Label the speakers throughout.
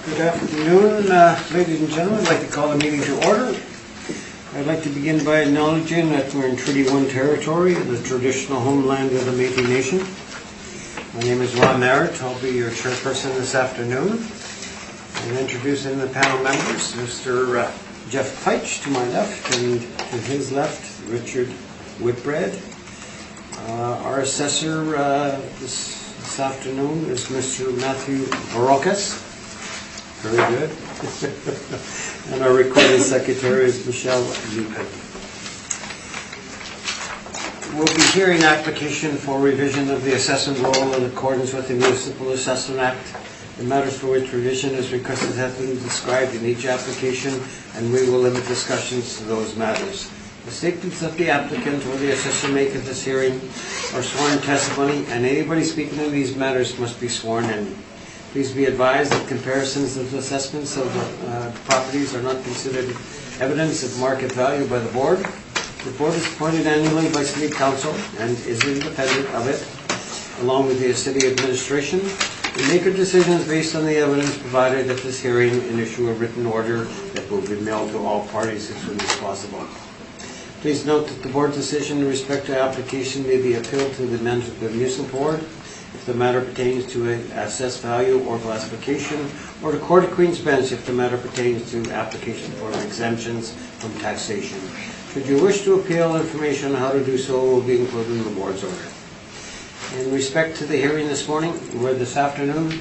Speaker 1: Good afternoon, ladies and gentlemen. I'd like to call the meeting to order. I'd like to begin by acknowledging that we're in Treaty 1 territory, the traditional homeland of the Métis Nation. My name is Ron Merritt. I'll be your chairperson this afternoon. I'm introducing the panel members, Mr. Jeff Peich to my left, and to his left, Richard Whitbread. Our assessor this afternoon is Mr. Matthew Barocas. Very good. And our recording secretary is Michelle Lupin. We'll be hearing application for revision of the assessment roll in accordance with the Municipal Assessment Act. The matters for which revision is requested have been described in each application, and we will limit discussions to those matters. The statements that the applicant or the assessor make at this hearing are sworn testimony, and anybody speaking on these matters must be sworn in. Please be advised that comparisons of assessments of properties are not considered evidence of market value by the board. The board is appointed annually by City Council and is independent of it, along with the City Administration. We make our decisions based on the evidence provided at this hearing and issue a written order that will be mailed to all parties as soon as possible. Please note that the board decision in respect to application may be appealed to the municipal board if the matter pertains to an assessed value or classification, or to Court of Queen's Bench if the matter pertains to application for exemptions from taxation. Should you wish to appeal, information on how to do so will be included in the board's order. In respect to the hearing this afternoon,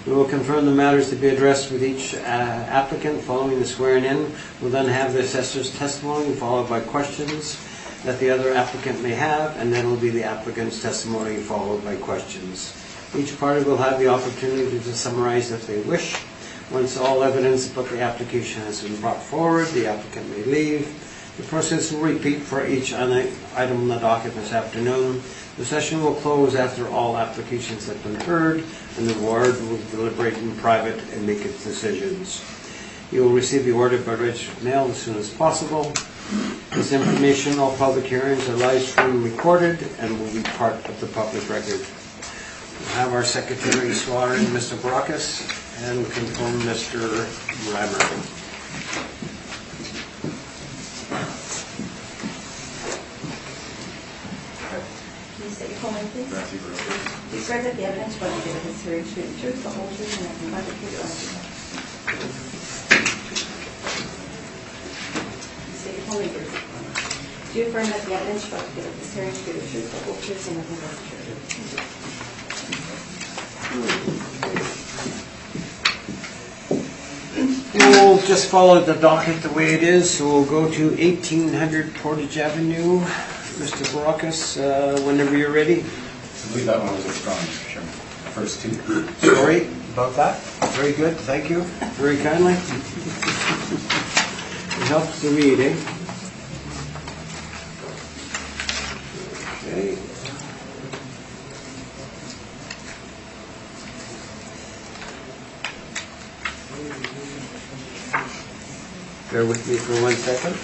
Speaker 1: we will confirm the matters to be addressed with each applicant following the swearing in. We'll then have the assessor's testimony followed by questions that the other applicant may have, and then will be the applicant's testimony followed by questions. Each party will have the opportunity to summarize if they wish. Once all evidence about the application has been brought forward, the applicant may leave. The process will repeat for each item on the docket this afternoon. The session will close after all applications have been heard, and the board will deliberate in private and make its decisions. You will receive the order by registered mail as soon as possible. This information, all public hearings are live stream recorded and will be part of the public record. We'll have our secretary swear in Mr. Barocas and confirm Mr. Rammer.
Speaker 2: Please state your full name, please. Matthew Barocas. Do you swear that the evidence what you give in this hearing is the truth, the whole truth, and nothing but the truth? Do you affirm that the evidence about to give at this hearing is the truth, the whole truth, and nothing but the truth?
Speaker 1: We'll just follow the docket the way it is, so we'll go to 1800 Portage Avenue. Mr. Barocas, whenever you're ready.
Speaker 3: I believe that one was withdrawn, Mr. Chairman. First two.
Speaker 1: Sorry about that. Very good, thank you. Very kindly. It helps to read, eh? Okay. Bear with me for 1 second.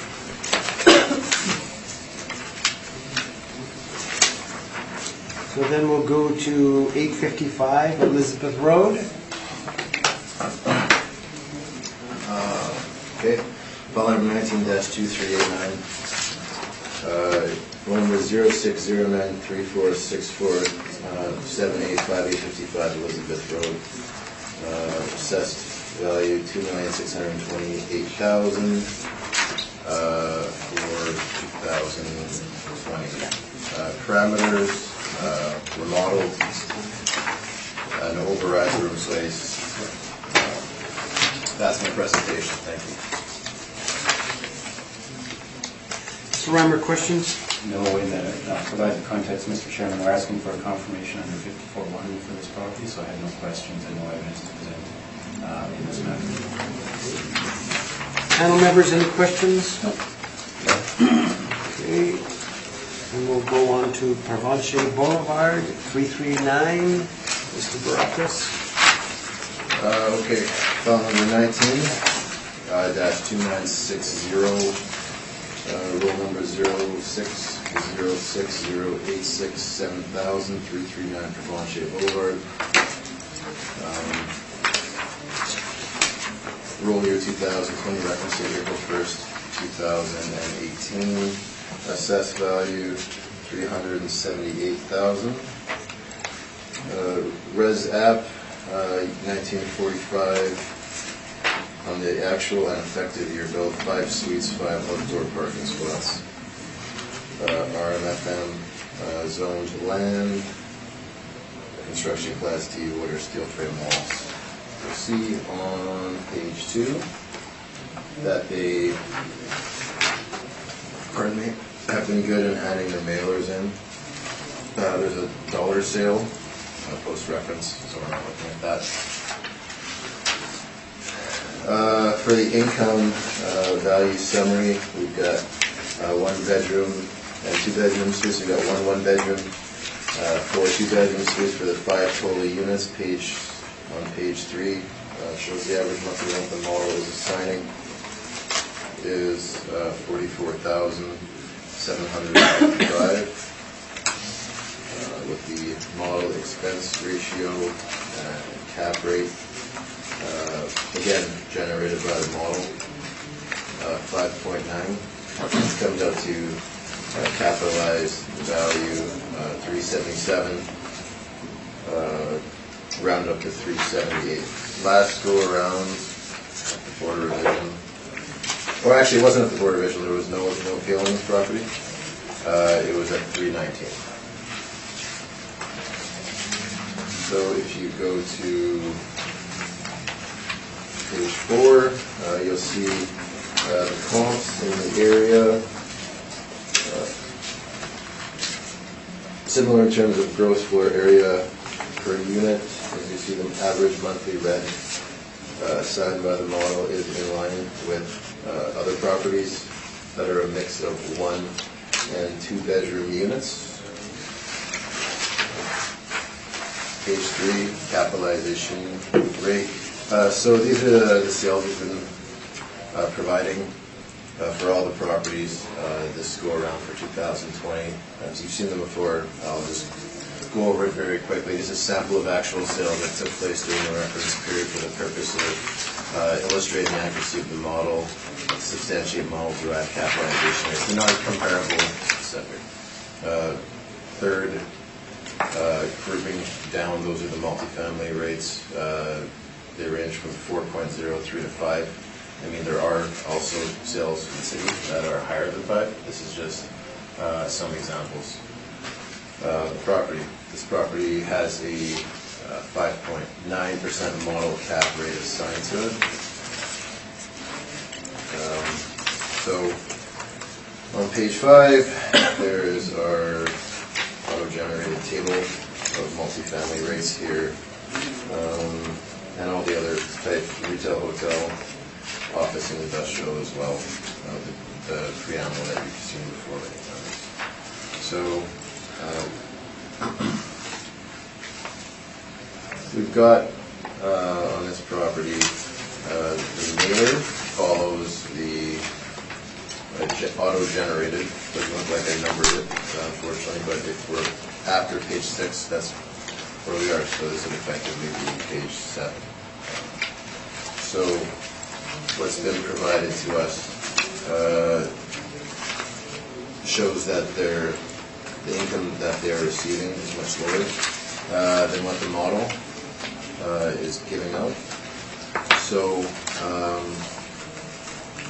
Speaker 1: So then we'll go to 855 Elizabeth Road.
Speaker 4: Okay, file number 19-2389. Phone number 06093464785855 Elizabeth Road. Assessed value $2,628,000 for 2020. Parameters remodeled, no override room space. That's my presentation. Thank you.
Speaker 1: Mr. Reimer, questions?
Speaker 3: No, in that provides the context, Mr. Chairman, we're asking for a confirmation under 54-1 for this property, so I have no questions and no evidence to present in this matter.
Speaker 1: Panel members, any questions?
Speaker 3: No.
Speaker 1: Okay. And we'll go on to Provencher Boulevard, 339. Mr. Barocas.
Speaker 4: Okay, file number 19-2960, roll number 06060867,339 Provencher Boulevard. roll year 2020 reference date April 1st, 2018. Assessed value $378,000. Res app 1945 on the actual and effective year bill, 5 suites, 5 outdoor parking spots. RMFM zoned land, construction class D wood or steel frame walls. You'll see on page 2 that they, have been good in adding their mailers in. There's a dollar sale, post reference, so we're not looking at that. For the income value summary, we've got 1 bedroom and 2 bedroom suites. We've got 1 bedroom, 4 2-bedroom suites for the 5 total units. On page 3 shows the average monthly rent the model is assigning is $44,755 with the model expense ratio and cap rate again generated by the model 5.9. Comes out to capitalized value 377, round up to 378. Last go around at the Board revision. Well, actually, it wasn't at the Board revision. There was no appeal on this property. It was at 319. So if you go to page 4, you'll see the comps in the area. Similar in terms of gross floor area per unit. As you see, the average monthly rent assigned by the model is in line with other properties that are a mix of 1 and 2 bedroom units. Page 3, capitalization rate. So these are the sales we've been providing for all the properties this go around for 2020. As you've seen them before, I'll just go over it very quickly. Just a sample of actual sales that took place during the reference period for the purpose of illustrating the accuracy of the model, substantiate model-derived capitalization rates. They're not comparable specific. Third, grouping down, those are the multifamily rates. They range from 4.03 to 5. I mean, there are also sales in the city that are higher than 5. This is just some examples. The property. This property has a 5.9% model cap rate assigned to it. So on page 5, there is our auto-generated table of multifamily rates here, and all the other type, retail, hotel, office, and industrial as well, the preamble that you've seen before many times. So we've got on this property, the mailer follows the auto-generated. Doesn't look like I numbered it, unfortunately, but if we're after page 6, that's where we are. So this would effectively be page 7. So what's been provided to us shows that the income that they're receiving is much lower than what the model is giving out. So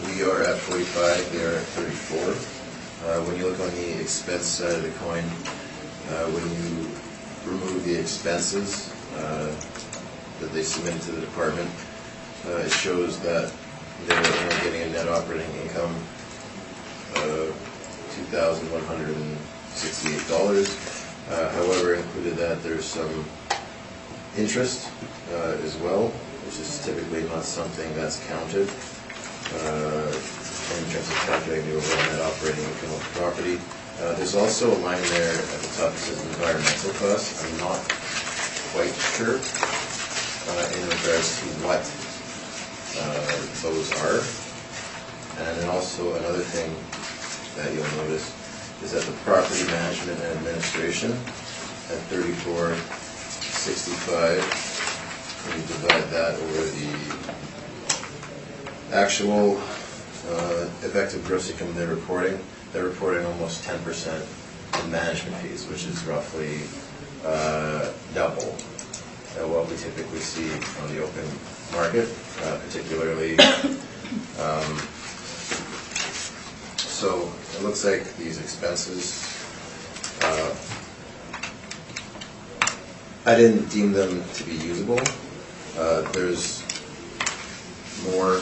Speaker 4: we are at 45, they are at 34. When you look on the expense side of the coin, when you remove the expenses that they submitted to the department, it shows that they're only getting a net operating income of $2,168. However, included that there's some interest as well, which is typically not something that's counted in terms of calculating the overall net operating income of the property. There's also a line there at the top that says environmental costs. I'm not quite sure in regards to what those are. And then also another thing that you'll notice is that the property management and administration at $34.65, when you divide that over the actual effective gross income they're reporting almost 10% in management fees, which is roughly double what we typically see on the open market, particularly. So it looks like these expenses, I didn't deem them to be usable. There's more,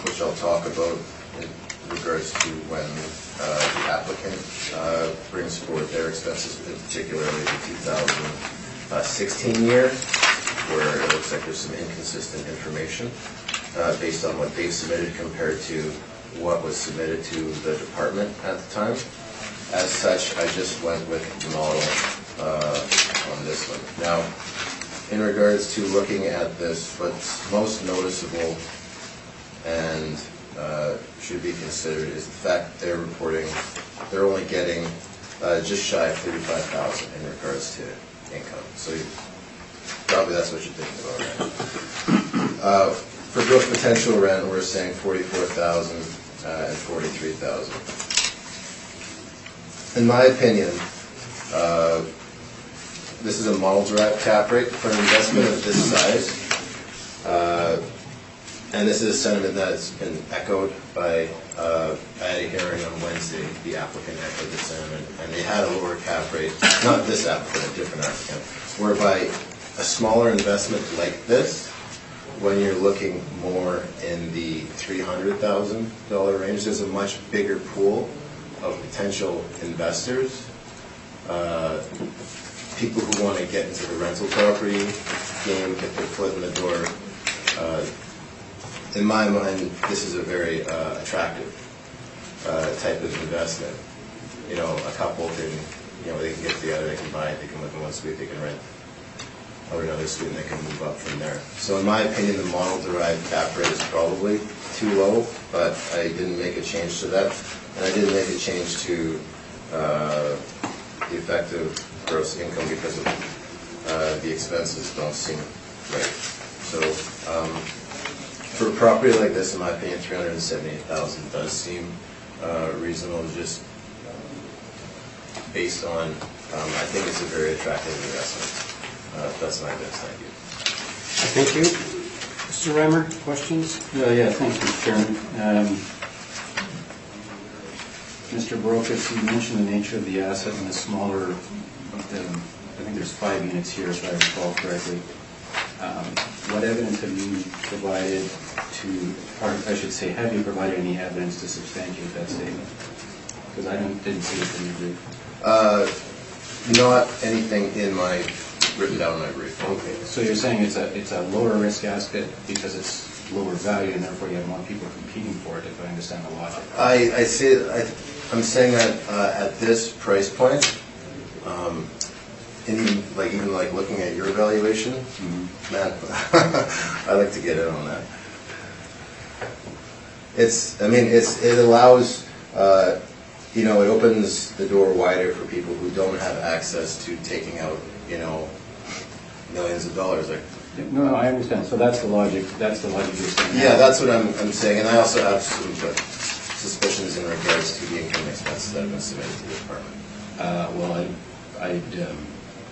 Speaker 4: which I'll talk about in regards to when the applicant brings forward their expenses, particularly the 2016 year, where it looks like there's some inconsistent information based on what they've submitted compared to what was submitted to the department at the time. As such, I just went with the model on this one. Now, in regards to looking at this, what's most noticeable and should be considered is the fact that they're only getting just shy of $35,000 in regards to income. So probably that's what you're thinking about, right? For gross potential rent, we're saying $44,000 and $43,000. In my opinion, this is a model-derived cap rate for an investment of this size. And this is a sentiment that's been echoed by, I had a hearing on Wednesday, the applicant echoed the sentiment, and they had a lower cap rate, not this applicant, a different applicant, whereby a smaller investment like this, when you're looking more in the $300,000 range, there's a much bigger pool of potential investors, people who want to get into the rental property game, get their foot in the door. In my mind, this is a very attractive type of investment. You know, a couple can, they can get together, they can buy it, they can live in one suite, they can rent or another suite, and they can move up from there. So in my opinion, the model-derived cap rate is probably too low, but I didn't make a change to that. And I didn't make a change to the effective gross income because of the expenses don't seem right. So for a property like this, in my opinion, $378,000 does seem reasonable, just based on, I think it's a very attractive investment. That's my best, thank you.
Speaker 1: Thank you. Mr. Reimer, questions?
Speaker 3: Yeah, thanks, Mr. Chairman. Mr. Brokus, you mentioned the nature of the asset and the smaller, I think there's 5 units here, if I recall correctly. What evidence have you provided to, or I should say, have you provided any evidence to substantiate that statement? Because I didn't see it in your brief.
Speaker 4: Not anything written down in my brief.
Speaker 3: Okay, so you're saying it's a lower risk asset because it's lower value, and therefore you have more people competing for it, if I understand the logic.
Speaker 4: I'm saying that at this price point, even looking at your evaluation, man, I like to get in on that. It allows, it opens the door wider for people who don't have access to taking out, millions of dollars.
Speaker 3: No, I understand. So that's the logic. That's the logic you're saying.
Speaker 4: Yeah, that's what I'm saying, and I also have some suspicions in regards to the income and expenses that have been submitted to the department.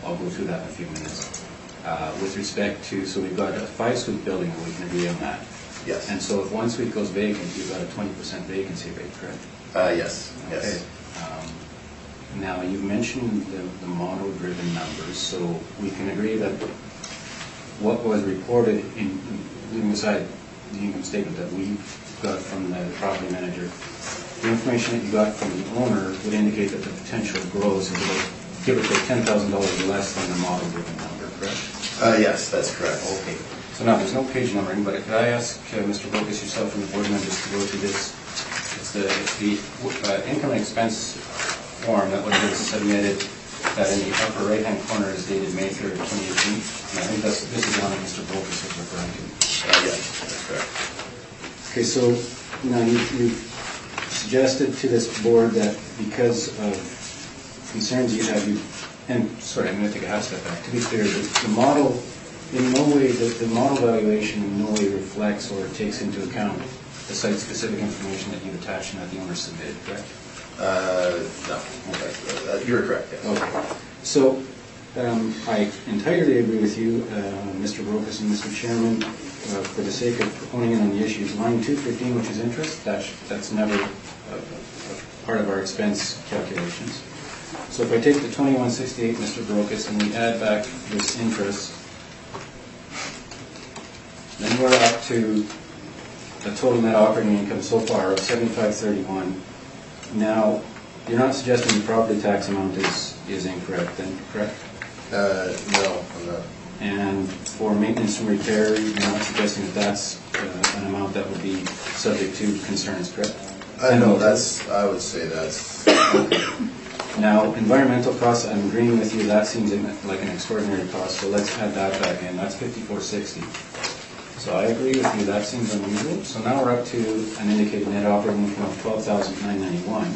Speaker 3: I'll go through that in a few minutes. With respect to, so we've got a 5-suite building, and we can agree on that.
Speaker 4: Yes.
Speaker 3: And so if one suite goes vacant, you've got a 20% vacancy rate, correct?
Speaker 4: Yes.
Speaker 3: Okay.
Speaker 4: Yes.
Speaker 3: Now, you've mentioned the model-driven numbers, so we can agree that what was reported, leaving aside the income statement that we got from the property manager, the information that you got from the owner would indicate that the potential gross is about, give or take, $10,000 less than the model-driven number, correct?
Speaker 4: Yes, that's correct.
Speaker 3: Okay. So now, there's no page numbering, but could I ask Mr. Brokus, yourself and the board members to go through this? It's the income and expense form that was submitted that in the upper right-hand corner is dated May 3rd, 2018. And I think this is the one that Mr. Brokus was referring to.
Speaker 4: Yes, that's correct.
Speaker 3: Okay, so now you've suggested to this board that because of concerns you have, and sorry, I'm going to take a half step back. To be clear, the model in no way, the model valuation in no way reflects or takes into account the site-specific information that you've attached and that the owner submitted, correct?
Speaker 4: No. You're correct, yes.
Speaker 3: Okay. So, I entirely agree with you, Mr. Brokus and Mr. Chairman, for the sake of honing in on the issues. Line 215, which is interest, that's never part of our expense calculations. So if I take the 2168, Mr. Brokus, and we add back this interest, then we're up to a total net operating income so far of 7531. Now, you're not suggesting the property tax amount is incorrect then, correct?
Speaker 4: No, I'm not.
Speaker 3: And for maintenance and repair, you're not suggesting that that's an amount that would be subject to concerns, correct?
Speaker 4: No, I would say that's...
Speaker 3: Now, environmental costs, I'm agreeing with you, that seems like an extraordinary cost, so let's add that back in. That's 5460. So I agree with you, that seems unusual. So now we're up to an indicated net operating income of 12,991.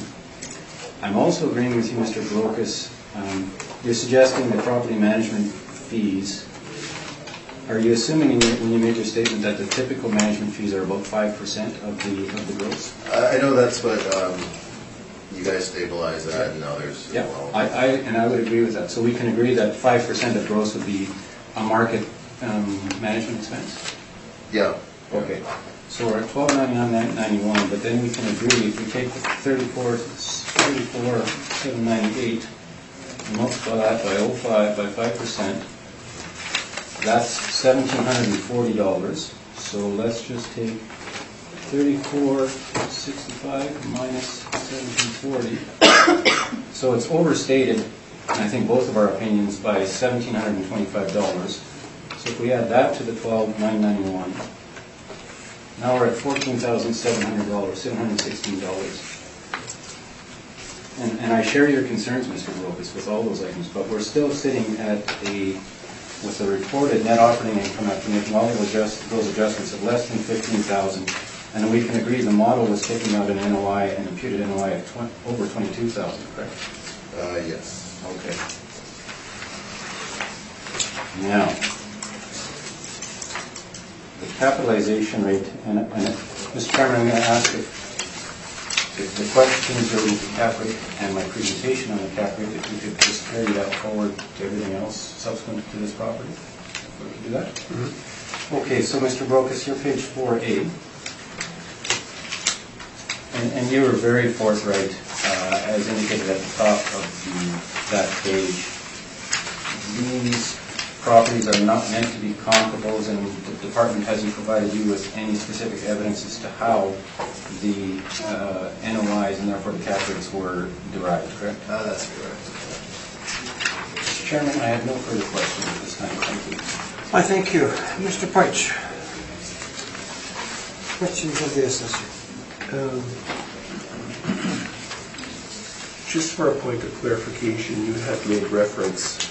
Speaker 3: I'm also agreeing with you, Mr. Brokus. You're suggesting the property management fees. Are you assuming when you made your statement that the typical management fees are about 5% of the gross?
Speaker 4: I know that's what you guys stabilize at and others.
Speaker 3: Yeah,
Speaker 4: Well.
Speaker 3: I would agree with that. So we can agree that 5% of gross would be a market management expense?
Speaker 4: Yeah.
Speaker 3: Okay. So we're at 1299.91, but then we can agree if we take the 34,798 and multiply that by 0.5 by 5%, that's $1,740. So let's just take 3465 minus 1740. So it's overstated, and I think both of our opinions, by $1,725. So if we add that to the $12,991, now we're at $14,700, $716. And I share your concerns, Mr. Brokus, with all those items, but we're still sitting with a reported net operating income after making all those adjustments of less than $15,000, and we can agree the model was taking out an NOI, an imputed NOI of over $22,000, correct?
Speaker 4: Yes.
Speaker 3: Okay. Now, the capitalization rate, and Mr. Chairman, I'm going to ask if the questions relating to cap rate and my presentation on the cap rate, if you could just carry that forward to everything else subsequent to this property. If we could do that? Mm-hmm. Okay, so Mr. Brokus, you're page 4A. And you were very forthright, as indicated at the top of that page. These properties are not meant to be comparables, and the department hasn't provided you with any specific evidence as to how the NOIs and therefore the cap rates were derived, correct?
Speaker 4: That's correct.
Speaker 3: Mr. Chairman, I have no further questions at this time. Thank you.
Speaker 1: I thank you. Mr. Peich. Questions of the assessor?
Speaker 5: Just for a point of clarification, you had made reference,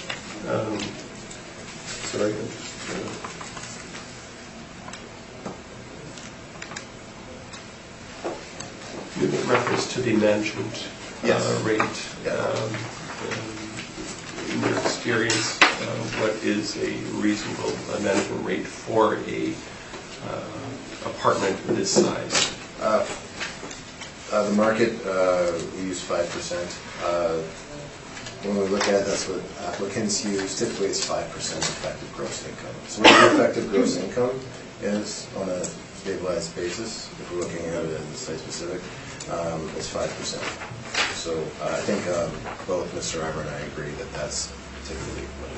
Speaker 5: sorry, you made reference to the management rate. In your experience, what is a reasonable management rate for a apartment this size?
Speaker 4: The market, we use 5%. When we look at it, that's what applicants use. Typically, it's 5% effective gross income. So what the effective gross income is on a stabilized basis, if we're looking at it as site-specific, it's 5%. So I think both Mr. Armour and I agree that that's typically what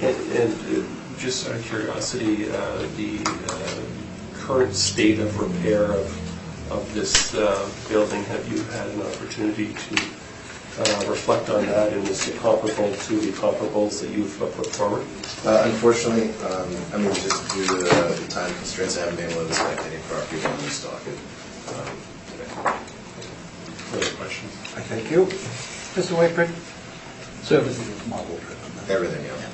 Speaker 4: it is.
Speaker 5: And just out of curiosity, the current state of repair of this building, have you had an opportunity to reflect on that, and is it comparable to the comparables that you've put forward?
Speaker 4: Unfortunately, just due to the time constraints, I haven't been able to inspect any property when we stock it today.
Speaker 5: Further questions?
Speaker 1: I thank you. Mr. Whiteford?
Speaker 6: So everything is model driven?
Speaker 4: Everything, yeah.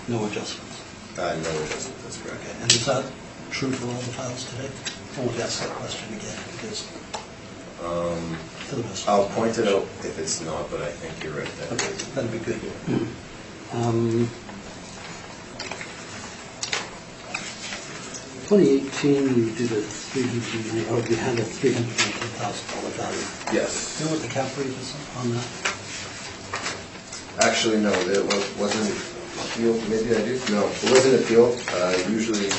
Speaker 6: No adjustments?
Speaker 4: No adjustment, that's correct.
Speaker 6: Okay. And is that true for all the files today? I won't ask that question again because to the best.
Speaker 4: I'll point it out if it's not, but I think you're right there.
Speaker 6: Okay, that'd be good. 2018, you did a you had a $319,000 value.
Speaker 4: Yes.
Speaker 6: Do you know what the cap rate is on that?
Speaker 4: Actually, no, it wasn't appealed. Maybe I do. No, it wasn't appealed. Usually,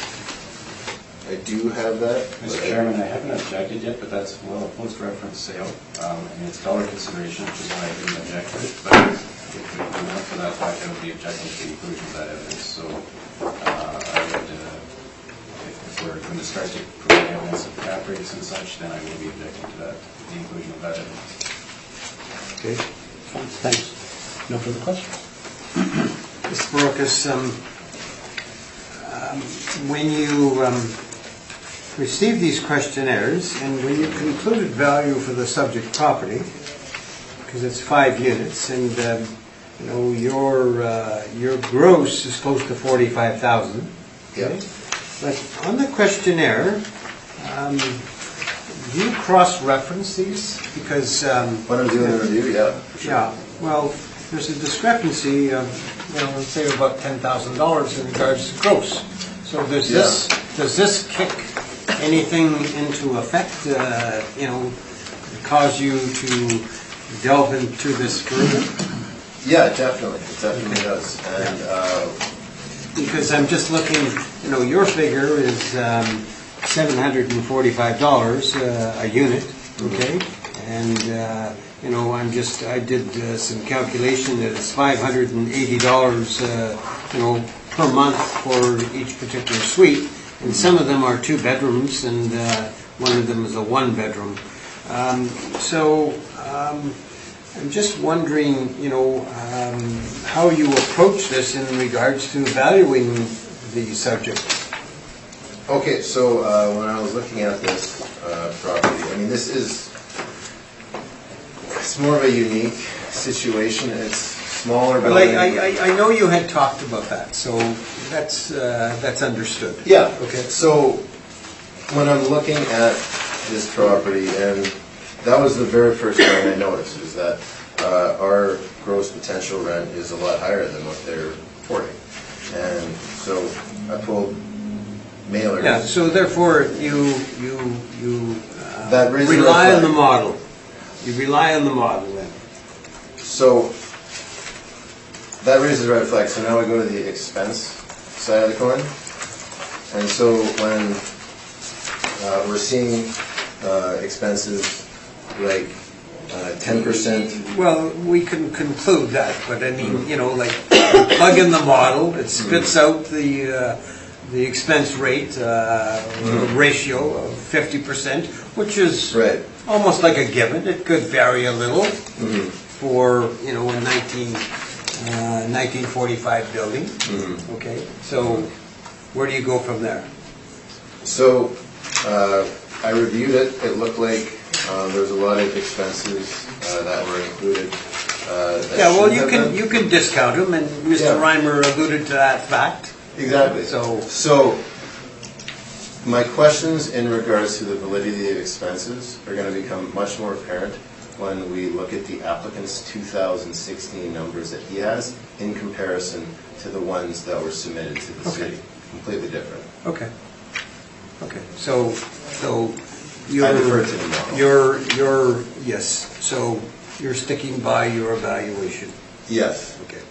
Speaker 4: I do have that.
Speaker 3: Mr. Chairman, I haven't objected yet, but that's, well, a post-reference sale, and it's dollar consideration, which is why I didn't object to it. But if we come out for that fact, I would be objecting to the inclusion of that evidence. So I would, if we're going to start to provide evidence of cap rates and such, then I will be objecting to that, the inclusion of that evidence.
Speaker 6: Okay, fine, thanks. No further questions?
Speaker 1: Mr. Barocas, when you received these questionnaires and when you concluded value for the subject property, because it's 5 units, and you know your gross is close to 45,000.
Speaker 4: Yeah.
Speaker 1: But on the questionnaire, do you cross-reference these? Because
Speaker 4: When I'm doing the review, yeah. For sure.
Speaker 1: yeah, well, there's a discrepancy of, let's say about $10,000 in regards to gross. So does this kick anything into effect, cause you to delve into this further?
Speaker 4: Yeah, definitely. It definitely does. And
Speaker 1: Because I'm just looking, your figure is $745 a unit, okay? And, I did some calculation that it's $580, per month for each particular suite. And some of them are 2 bedrooms and one of them is a 1-bedroom. I'm just wondering, how you approach this in regards to valuing the subject.
Speaker 4: okay, so when I was looking at this property, I mean, it's more of a unique situation. It's smaller
Speaker 1: Well,
Speaker 4: building.
Speaker 1: I know you had talked about that, so that's understood.
Speaker 4: Yeah,
Speaker 1: Okay.
Speaker 4: so when I'm looking at this property, and that was the very first thing I noticed, is that our gross potential rent is a lot higher than what they're reporting. And so I pulled mailers.
Speaker 1: Yeah, so therefore you
Speaker 4: That raises a
Speaker 1: rely
Speaker 4: red
Speaker 1: on the
Speaker 4: flag.
Speaker 1: model. You rely on the model then.
Speaker 4: So that raises a red flag. So now we go to the expense side of the coin. And so when we're seeing expenses like 10%.
Speaker 1: Well, we can conclude that, but I mean, plug in the model, it spits out the expense rate ratio of 50%, which is
Speaker 4: Right.
Speaker 1: almost like a given. It could vary a little for, a 1945 building. Okay, so where do you go from there?
Speaker 4: So I reviewed it. It looked like there's a lot of expenses that were included.
Speaker 1: Yeah, well, you can discount them, and Mr.
Speaker 4: Yeah.
Speaker 1: Reimer alluded to that fact.
Speaker 4: Exactly.
Speaker 1: So
Speaker 4: my questions in regards to the validity of expenses are going to become much more apparent when we look at the applicant's 2016 numbers that he has in comparison to the ones that were submitted to the city. Completely different.
Speaker 1: Okay. So you're
Speaker 4: I defer to the model.
Speaker 1: yes. So you're sticking by your evaluation.
Speaker 4: Yes.
Speaker 1: Okay.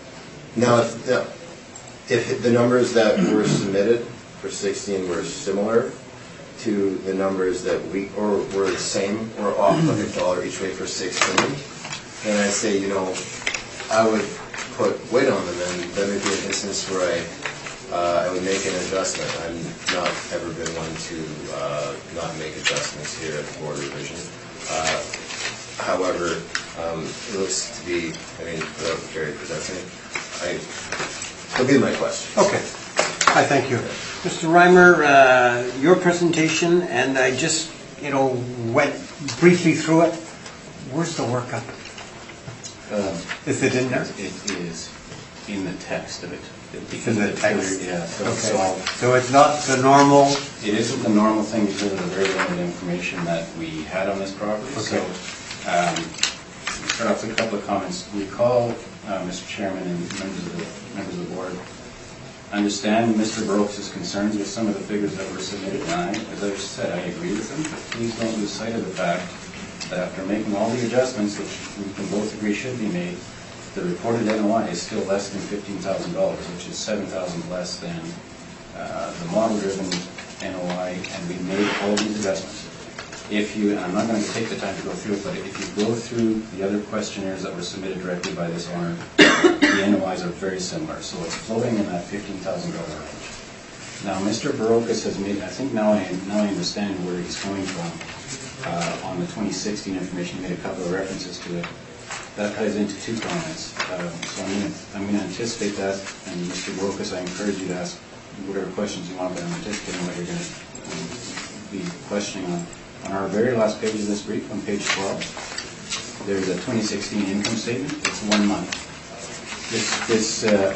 Speaker 4: Now, if the numbers that were submitted for 16 were similar to the numbers that were the same or off like $1 each way for 16, then I'd say, I would put weight on them, and that would be an instance where I would make an adjustment. I'm not ever been one to not make adjustments here at the Board of Revision. However, it looks to be, without Gary presenting, it'll be my question.
Speaker 1: Okay. I thank you. Mr. Reimer, your presentation, and I just, went briefly through it. Where's the workup? Is it in there?
Speaker 3: It is in the text of it.
Speaker 1: It's in the text?
Speaker 3: Yeah.
Speaker 1: Okay. So it's not the normal?
Speaker 3: It isn't the normal thing because of the very limited information that we had on this property.
Speaker 1: Okay.
Speaker 3: So, start off with a couple of comments. Recall, Mr. Chairman and members of the board, understand Mr. Brooks' concerns with some of the figures that were submitted, and as I said, I agree with them, but please don't lose sight of the fact that after making all the adjustments, which we can both agree should be made, the reported NOI is still less than $15,000, which is $7,000 less than the model-driven NOI, and we made all these adjustments. If you, and I'm not going to take the time to go through it, but if you go through the other questionnaires that were submitted directly by this owner, the NOIs are very similar, so it's floating in that $15,000 range. Now, Mr. Barocas has made, I think now I understand where he's coming from. On the 2016 information, he made a couple of references to it. That ties into two comments. So I'm going to anticipate that, and Mr. Barocas, I encourage you to ask whatever questions you want, but I'm anticipating what you're going to be questioning on. On our very last page of this brief, on page 12, there's a 2016 income statement. It's 1 month.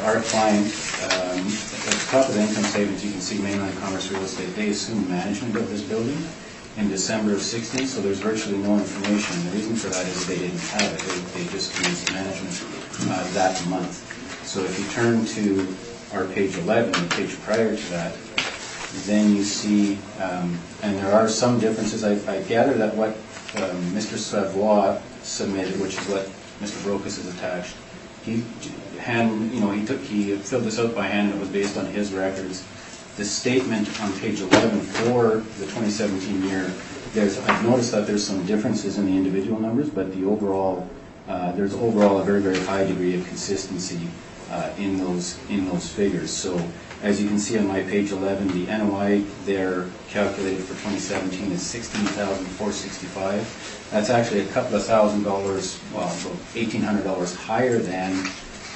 Speaker 3: Our client, at the top of the income statement, you can see Mainland Commerce Real Estate. They assumed management of this building in December of 16, so there's virtually no information. And the reason for that is they didn't have it. They just used management that month. So if you turn to our page 11, the page prior to that, then you see, and there are some differences. I gather that what Mr. Savoie submitted, which is what Mr. Brocas has attached, he filled this out by hand, and it was based on his records. The statement on page 11 for the 2017 year, I've noticed that there's some differences in the individual numbers, but the overall, there's overall a very, very high degree of consistency in those figures. So as you can see on my page 11, the NOI there calculated for 2017 is $16,465. That's actually a couple of $1,000, well, so $1,800 higher than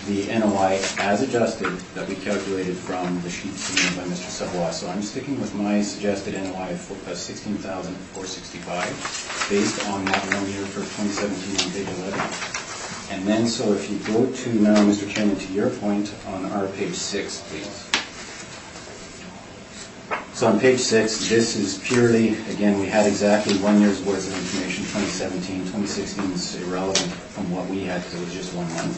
Speaker 3: the NOI as adjusted that we calculated from the sheet submitted by Mr. Savoie. So I'm sticking with my suggested NOI of $16,465 based on that 1 year for 2017 on page 11. And then, so if you go to now, Mr. Chairman, to your point on our page 6, please. So on page 6, this is purely, again, we had exactly 1 year's worth of information, 2017. 2016 is irrelevant from what we had because it was just 1 month.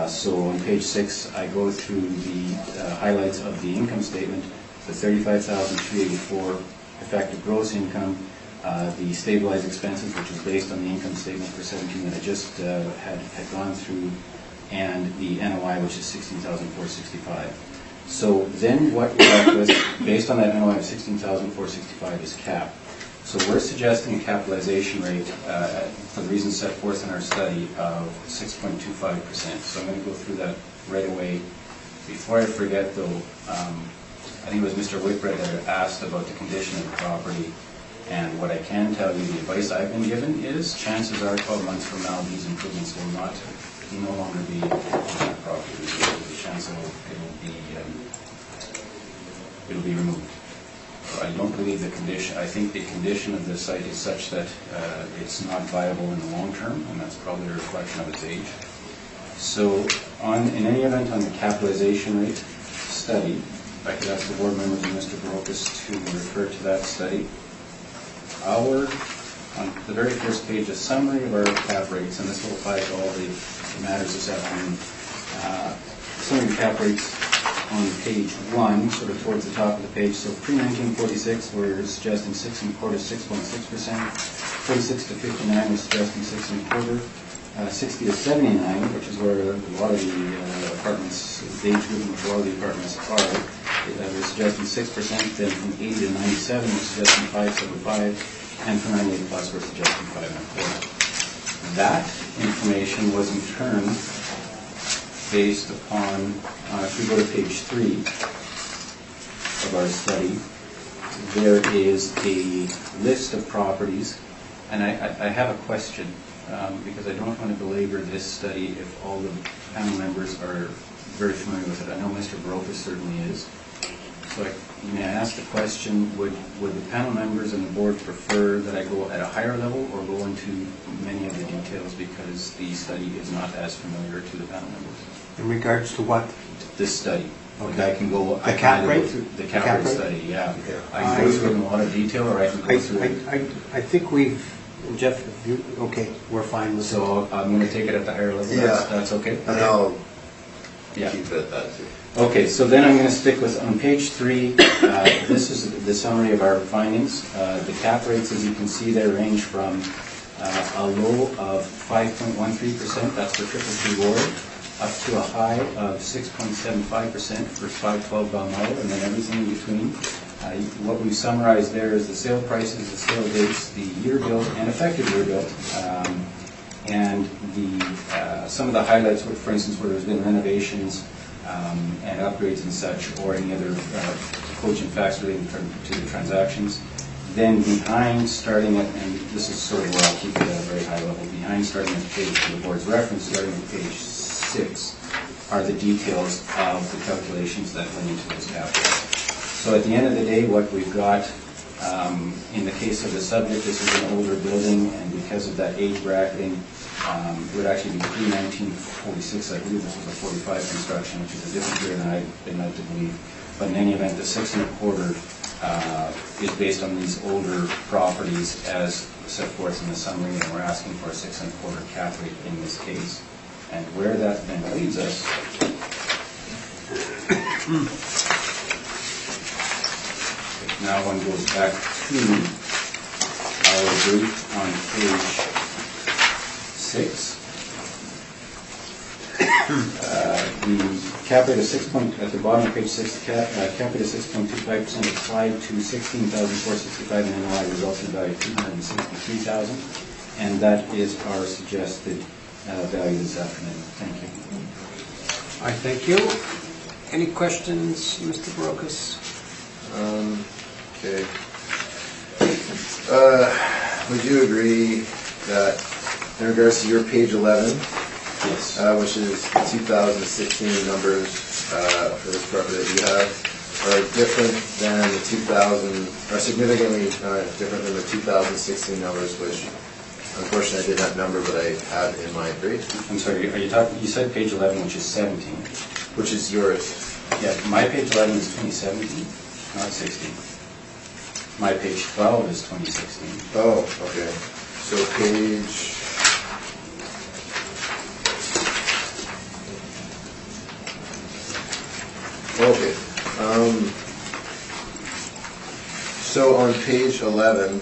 Speaker 3: So on page 6, I go through the highlights of the income statement, the $35,384 effective gross income, the stabilized expenses, which is based on the income statement for 17 that I just had gone through, and the NOI, which is $16,465. So then what we're left with, based on that NOI of $16,465, is cap. So we're suggesting a capitalization rate, for the reasons set forth in our study, of 6.25%. So I'm going to go through that right away. Before I forget, though, I think it was Mr. Whitbread that had asked about the condition of the property. And what I can tell you, the advice I've been given is, chances are 12 months from now, these improvements will no longer be on that property. The chance it'll be removed. So I don't believe the condition, I think the condition of the site is such that it's not viable in the long term, and that's probably a reflection of its age. So in any event, on the capitalization rate study, if I could ask the board members and Mr. Barocas to refer to that study. On the very first page, a summary of our cap rates, and this will apply to all the matters this afternoon. Summary of cap rates on page 1, sort of towards the top of the page. So pre-1946, we're suggesting 6.25%. 46 to 59, we're suggesting 6.25%. 60 to 79, which is where a lot of the apartments, the age group in which a lot of the apartments are, we're suggesting 6%. Then from 80 to 97, we're suggesting 5.75, and from 98 plus, we're suggesting 5.25. That information was in turn based upon, if we go to page 3 of our study, there is a list of properties, and I have a question, because I don't want to belabor this study if all the panel members are very familiar with it. I know Mr. Barocas certainly is. So may I ask the question, would the panel members and the board prefer that I go at a higher level or go into many of the details because the study is not as familiar to the panel members?
Speaker 1: In regards to what?
Speaker 3: This study.
Speaker 1: Okay.
Speaker 3: Like I can go...
Speaker 1: The cap rate?
Speaker 3: The cap rate study, yeah. I can go through it in a lot of detail, or I can go through it...
Speaker 1: I think we've... Jeff, okay, we're fine with it.
Speaker 3: So I'm going to take it at the higher level.
Speaker 4: Yeah.
Speaker 3: That's okay?
Speaker 4: And I'll
Speaker 3: Yeah.
Speaker 4: keep it at that too.
Speaker 3: Okay, so then I'm going to stick with, on page 3, this is the summary of our findings. The cap rates, as you can see, they range from a low of 5.13%, that's for triple C Ward, up to a high of 6.75% for 512 Balmoral, and then everything in between. What we've summarized there is the sale prices, the sale dates, the year built and effective year built, and some of the highlights, for instance, where there's been renovations and upgrades and such, or any other cogent facts relating to the transactions. Then behind, starting at, and this is sort of where I'll keep it at a very high level, behind starting at the page for the board's reference, starting at page 6, are the details of the calculations that went into those cap rates. So at the end of the day, what we've got, in the case of the subject, this is an older building, and because of that age bracketing, it would actually be pre-1946. I believe this was a 45 construction, which is a different year than I've been led to believe. But in any event, the 6 1/4 is based on these older properties as set forth in the summary, and we're asking for a 6 1/4 cap rate in this case. And where that then leads us now one goes back to our brief on page 6. The cap rate of at the bottom of page 6, the cap rate of 6.25% applied to 16,465 in NOI, resulting in value of 263,000, and that is our suggested value this afternoon. Thank you.
Speaker 1: I thank you. Any questions, Mr. Barocas?
Speaker 4: Okay. Would you agree that in regards to your page 11,
Speaker 3: Yes.
Speaker 4: which is the 2016 numbers for this property that you have, are different than the 2000, are significantly different than the 2016 numbers, which unfortunately I did not number, but I have in my brief.
Speaker 3: I'm sorry, are you talking, you said page 11, which is 17.
Speaker 4: Which is yours.
Speaker 3: Yeah, my page 11 is 2017, not 16. My page 12 is 2016.
Speaker 4: Oh, okay. So page... Okay. So on page 11,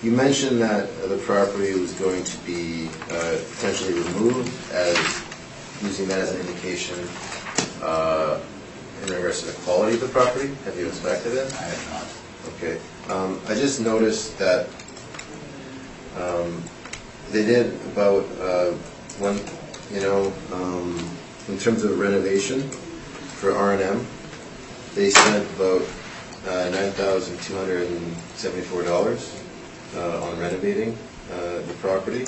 Speaker 4: you mentioned that the property was going to be potentially removed, as using that as an indication in regards to the quality of the property. Have you inspected it?
Speaker 3: I have not.
Speaker 4: Okay. I just noticed that they did about one, in terms of renovation for R&M, they spent about $9,274 on renovating the property.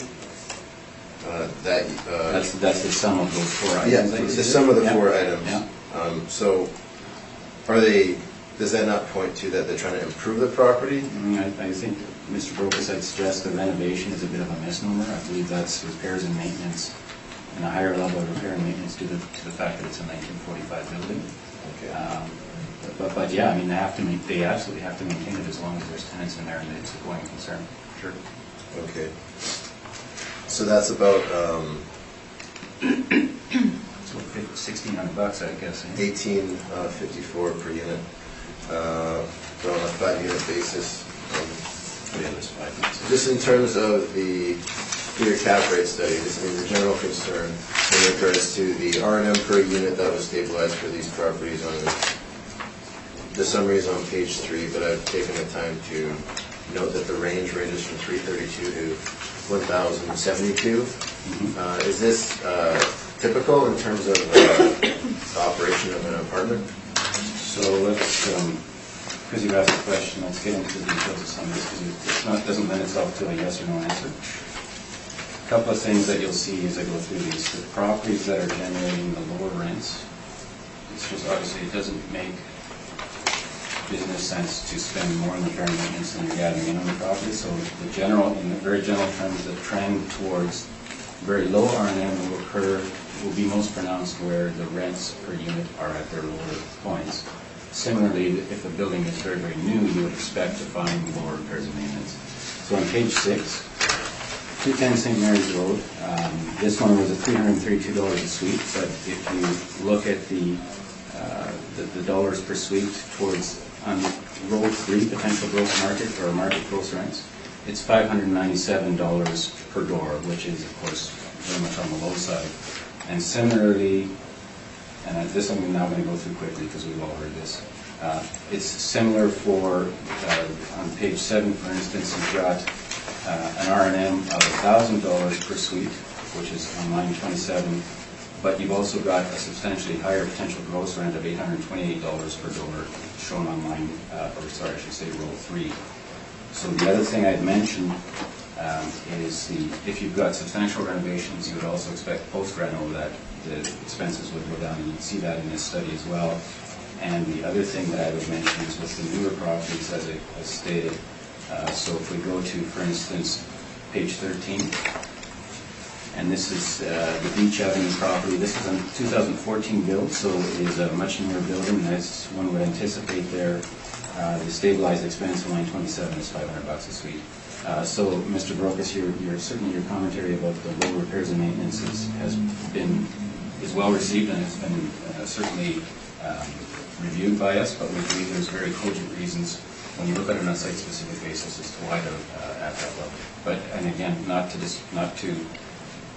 Speaker 3: That's the sum of those 4 items.
Speaker 4: Yeah,
Speaker 3: that you
Speaker 4: the
Speaker 3: said?
Speaker 4: sum of the
Speaker 3: Yeah.
Speaker 4: 4 items.
Speaker 3: Yeah.
Speaker 4: So, does that not point to that they're trying to improve the property?
Speaker 3: I think Mr. Brocas had stressed the renovation is a bit of a misnomer. I believe that's repairs and maintenance, and a higher level of repair and maintenance due to the fact that it's a 1945 building.
Speaker 4: Okay.
Speaker 3: But yeah, I mean, they absolutely have to maintain it as long as there's tenants in there and it's a going concern. Sure.
Speaker 4: Okay. So that's about
Speaker 3: So $1,600, I guess. Eh?
Speaker 4: $18.54 per unit, so on a 5-unit basis.
Speaker 3: Yeah, there's 5 minutes.
Speaker 4: Just in terms of your cap rate study, this is the general concern in regards to the R&M per unit that was stabilized for these properties. The summary is on page 3, but I've taken the time to note that the range ranges from 332 to 1,072. Is this typical in terms of the operation of an apartment?
Speaker 3: So let's, because you've asked the question, let's get into the details of some of this, because it doesn't lend itself to a yes or no answer. A couple of things that you'll see as I go through these. The properties that are generating the lower rents, it's just obviously it doesn't make business sense to spend more on repair and maintenance than you're gathering in on the property. So in the very general terms, the trend towards very low R&M will be most pronounced where the rents per unit are at their lower points. Similarly, if a building is very, very new, you would expect to find lower repairs and maintenance. So on page 6, 210 St. Mary's Road. This one was $332 a suite, but if you look at the dollars per suite towards on row 3, potential gross market or market gross rents, it's $597 per door, which is, of course, very much on the low side. And similarly, and this I'm now going to go through quickly because we've all heard this, it's similar for, on page 7, for instance, you've got an R&M of $1,000 per suite, which is on line 27, but you've also got a substantially higher potential gross rent of $828 per door, shown on line, or sorry, I should say row 3. So the other thing I'd mentioned is if you've got substantial renovations, you would also expect post-reno that the expenses would go down, and you'd see that in this study as well. And the other thing that I would mention is with the newer properties, as I stated. So if we go to, for instance, page 13, and this is the Beach Avenue property. This is a 2014 build, so it is a much newer building. As one would anticipate there, the stabilized expense on line 27 is $500 a suite. So, Mr. Brokus, certainly your commentary about the low repairs and maintenance is well received, and it's been certainly reviewed by us, but we believe there's very cogent reasons when you look at it on a site-specific basis as to why they're at that level. But, and again, not to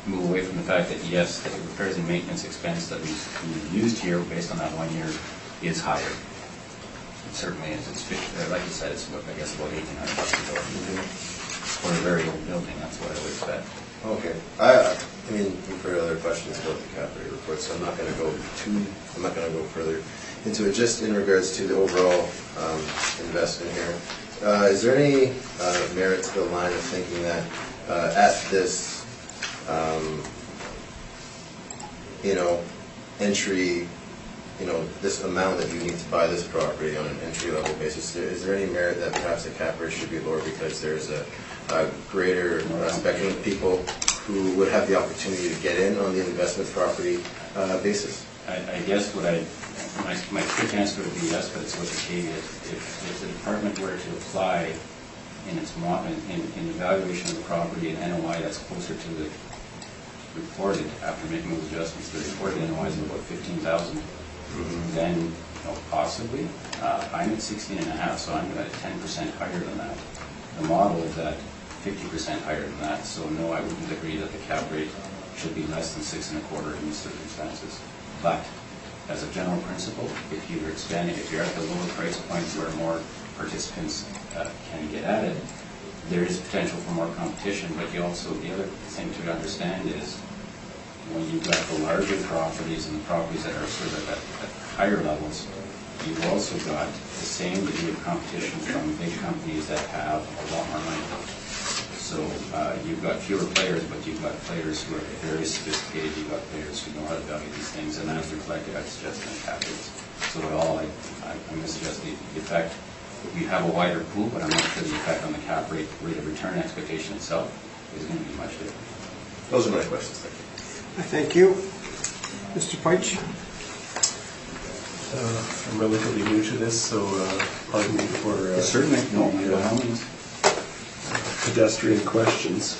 Speaker 3: move away from the fact that, yes, the repairs and maintenance expense that we've used here based on that 1 year is higher. It certainly is. It's, like you said, it's, I guess, about $1,800 a door. For a very old building, that's what I would expect.
Speaker 4: Okay. I mean, you've heard other questions about the cap rate report, so I'm not going to go further into it. Just in regards to the overall investment here, is there any merit to the line of thinking that at this, entry, this amount that you need to buy this property on an entry-level basis, is there any merit that perhaps the cap rate should be lower because there's a greater spectrum of people who would have the opportunity to get in on the investment property basis?
Speaker 3: I guess my quick answer would be yes, but it's with a caveat. If the department were to apply in evaluation of the property and NOI that's closer to the reported, after making those adjustments, the reported NOI is about $15,000. Then possibly. I'm at 16.5, so I'm at 10% higher than that. The model is at 50% higher than that, so no, I wouldn't agree that the cap rate should be less than 6.25 in these circumstances. But as a general principle, if you're expanding, if you're at the lower price points where more participants can get at it, there is potential for more competition. But you also, the other thing to understand is when you've got the larger properties and the properties that are sort of at higher levels, you've also got the same degree of competition from big companies that have a lot more money. So you've got fewer players, but you've got players who are very sophisticated. You've got players who know how to value these things, and as reflected, I suggest in cap rates. So at all, I'm going to suggest the effect. We have a wider pool, but I'm not sure the effect on the cap rate of return expectation itself is going to be much different.
Speaker 4: Those are my questions. Thank you.
Speaker 1: Thank you. Mr. Peitsch?
Speaker 5: I'm relatively new to this, so pardon me for
Speaker 3: Certainly, no, by all means.
Speaker 5: Pedestrian questions.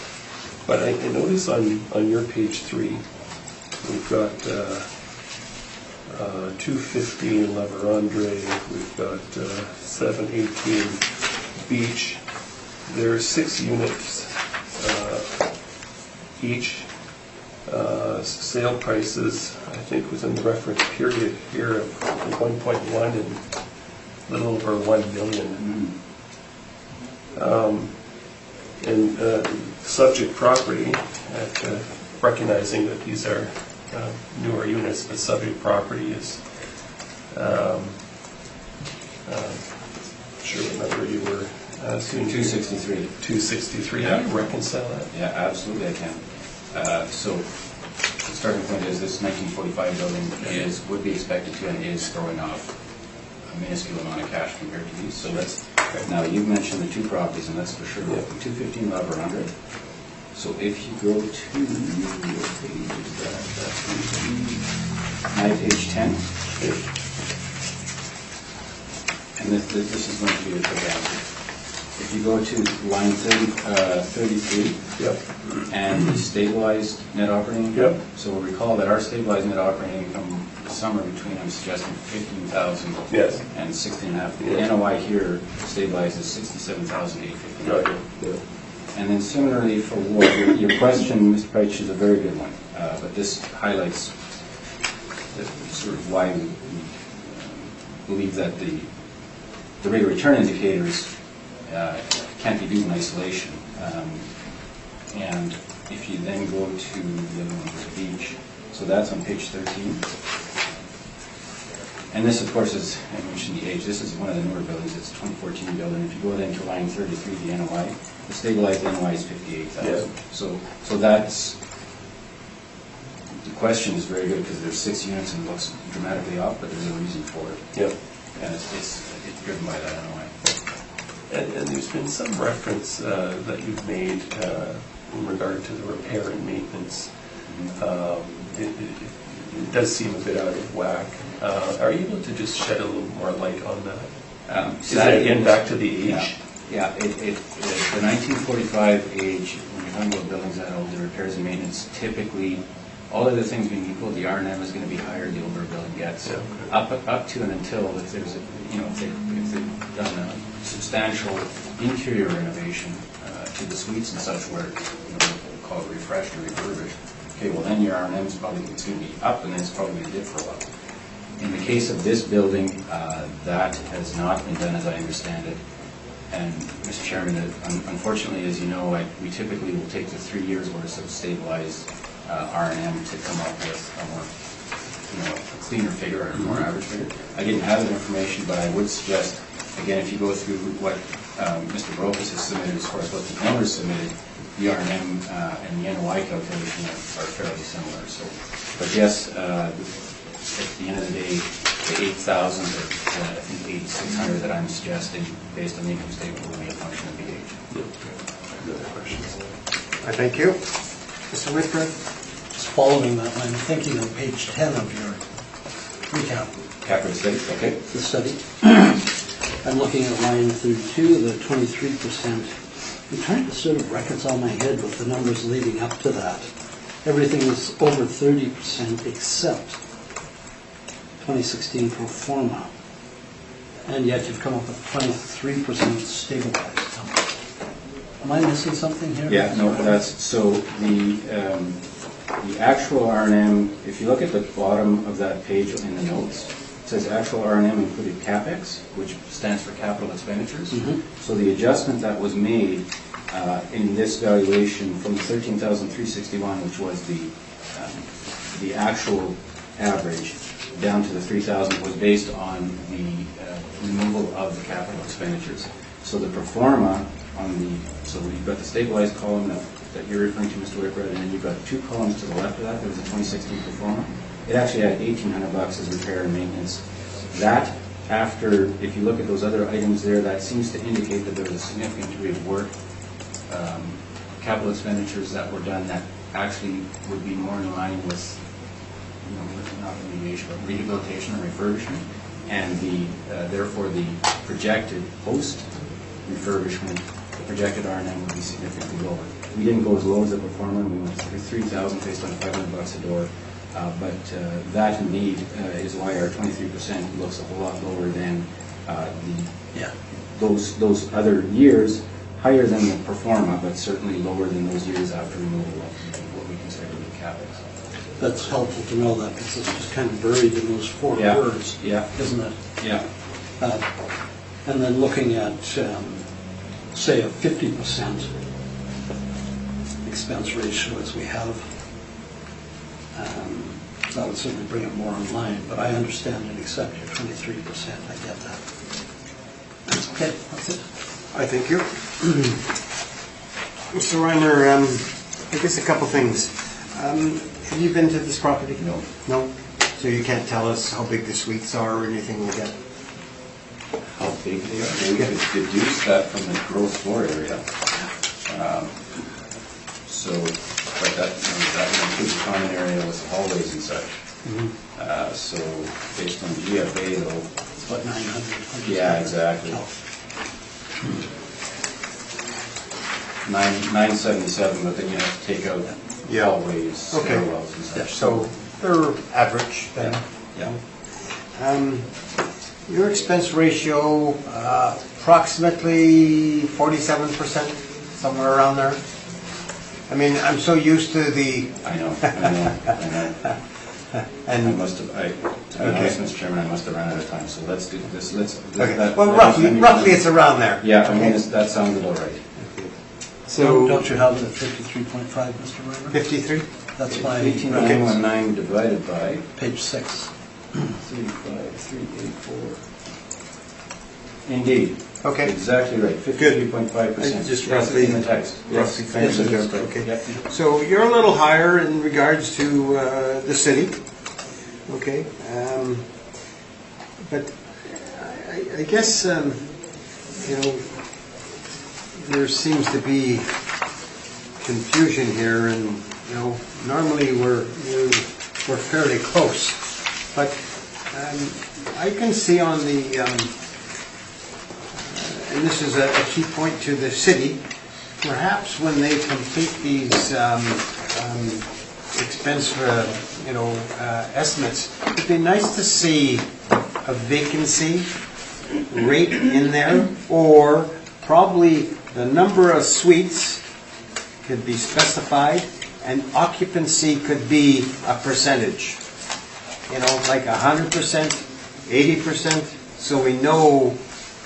Speaker 5: But I notice on your page 3, we've got 215 La Vérendrye, we've got 718 Beach. There are 6 units each. Sale prices, I think, within the reference period here of 1.1 and a little over 1 million. And subject property, recognizing that these are newer units, but subject property is, sure what number you were asking.
Speaker 3: 263.
Speaker 5: 263. How do you reconcile that?
Speaker 3: Yeah, absolutely I can. So the starting point is this 1945 building would be expected to and is throwing off a minuscule amount of cash compared to these. So that's, now you've mentioned the 2 properties, and that's for sure. Yeah. 215 La Vérendrye. So if you go to my page 10, and this is going to be a quick answer. If if you go to line 33,
Speaker 5: Yep.
Speaker 3: and the stabilized net operating income.
Speaker 5: Yep.
Speaker 3: So recall that our stabilized net operating income is somewhere between, I'm suggesting, 15,000
Speaker 5: Yes.
Speaker 3: and 16.5. The
Speaker 5: Yeah.
Speaker 3: NOI here stabilized is 67,859.
Speaker 5: Okay. Yeah.
Speaker 3: And then similarly for Ward, your question, Mr. Preich, is a very good one, but this highlights sort of why we believe that the rate of return indicators can't be viewed in isolation. And if you then go to the other one, the beach, so that's on page 13. And this, of course, is, I mentioned the age, this is one of the newer buildings, it's a 2014 building. If you go then to line 33, the NOI, the stabilized NOI is 58,000.
Speaker 5: Yeah.
Speaker 3: So that's, the question is very good because there's 6 units and it looks dramatically off, but there's a reason for it.
Speaker 5: Yep.
Speaker 3: And it's driven by that NOI.
Speaker 5: And there's been some reference that you've made in regard to the repair and maintenance. It does seem a bit out of whack. Are you able to just shed a little more light on that? Is that again back to the age?
Speaker 3: Yeah, the 1945 age, when you're talking about buildings that old, the repairs and maintenance, typically, all other things being equal, the R&M is going to be higher the older a building gets.
Speaker 5: Yeah, okay.
Speaker 3: Up to and until if there's a, if they've done a substantial interior renovation to the suites and such, where we'll call it refreshed or refurbished. Okay, well then your R&M is probably going to be up, and then it's probably going to dip for a while. In the case of this building, that has not been done, as I understand it. And Mr. Chairman, unfortunately, as you know, we typically will take the 3 years worth of stabilized R&M to come up with a more, a cleaner figure or a more average figure. I didn't have that information, but I would suggest, again, if you go through what Mr. Brokus has submitted as far as what the owners submitted, the R&M and the NOI calculation are fairly similar. So, but yes, at the end of the day, the 8,000 or I think 8,600 that I'm suggesting, based on the income statement, will be a function of the age.
Speaker 5: Any other questions?
Speaker 1: I thank you. Mr. Whitford?
Speaker 6: Just following that, I'm thinking on page 10 of your recap,
Speaker 3: Cap rate study, okay?
Speaker 6: the study. I'm looking at line 32, the 23%. I'm trying to sort of reconcile my head with the numbers leading up to that. Everything is over 30% except 2016 pro forma, and yet you've come up with 23% stabilized number. Am I missing something here?
Speaker 3: Yeah, no, that's, so the actual R&M, if you look at the bottom of that page in the notes, it says actual R&M included CapEx, which stands for capital expenditures.
Speaker 6: Mhm.
Speaker 3: So the adjustment that was made in this valuation from the 13,361, which was the actual average, down to the 3,000 was based on the removal of the capital expenditures. So the pro forma on the, so you've got the stabilized column that you're referring to, Mr. Whitbread, and then you've got 2 columns to the left of that. There was a 2016 pro forma. It actually had $1,800 as repair and maintenance. That, after, if you look at those other items there, that seems to indicate that there was a significant degree of work, capital expenditures that were done that actually would be more in line with, not remediation, but rehabilitation or refurbishment, and therefore the projected post-refurbishment, the projected R&M would be significantly lower. We didn't go as low as the performer, we went to 3,000 based on $500 a door, but that indeed is why our 23% looks a whole lot lower than those other years, higher than the performa, but certainly lower than those years after removal of what we consider to be CapEx.
Speaker 6: That's helpful to know that, because it's just kind of buried in those 4 words, isn't it?
Speaker 3: Yeah.
Speaker 6: And then looking at, say, a 50% expense ratio as we have, that would certainly bring it more in line, but I understand and accept your 23%, I get that. Okay, that's it.
Speaker 1: I thank you. Mr. Reimer, I guess a couple things. Have you been to this property?
Speaker 3: No.
Speaker 1: No? So you can't tell us how big the suites are or anything like that?
Speaker 3: How big they are? We could deduce that from the gross floor area. So, but that includes the common area with hallways and such. So based on GFA though.
Speaker 6: It's about 900.
Speaker 3: Yeah, exactly. 977, but then you have to take out
Speaker 1: Yeah.
Speaker 3: hallways,
Speaker 1: Okay.
Speaker 3: stairwells and such.
Speaker 1: So they're average then.
Speaker 3: Yeah.
Speaker 1: Your expense ratio, approximately 47%, somewhere around there. I mean, I'm so used to the,
Speaker 3: I know. I
Speaker 1: and,
Speaker 3: must have, to be
Speaker 1: Okay.
Speaker 3: honest, Mr. Chairman, I must have run out of time, so let's do this,
Speaker 1: okay, well, roughly it's around there.
Speaker 3: Yeah, I mean,
Speaker 1: Okay.
Speaker 3: that sounds about right.
Speaker 1: So,
Speaker 6: Don't you have the 53.5, Mr. Reimer?
Speaker 1: 53?
Speaker 6: That's my
Speaker 3: 18,919 divided by
Speaker 6: page 6.
Speaker 3: 35384. Indeed.
Speaker 1: Okay.
Speaker 3: Exactly right, 53.5%.
Speaker 1: Just
Speaker 3: That's
Speaker 1: roughly-
Speaker 3: in the text.
Speaker 1: roughly
Speaker 3: Yes,
Speaker 1: finished
Speaker 3: that's
Speaker 1: it,
Speaker 3: right.
Speaker 1: okay.
Speaker 3: Yep.
Speaker 1: So you're a little higher in regards to the city, okay? But I guess, you know, there seems to be confusion here, and, you know, normally we're fairly close. But I can see on the, and this is a key point to the city, perhaps when they complete these expense, estimates, it'd be nice to see a vacancy rate in there, or probably the number of suites could be specified, and occupancy could be a percentage. You know, like 100%, 80%, so we know,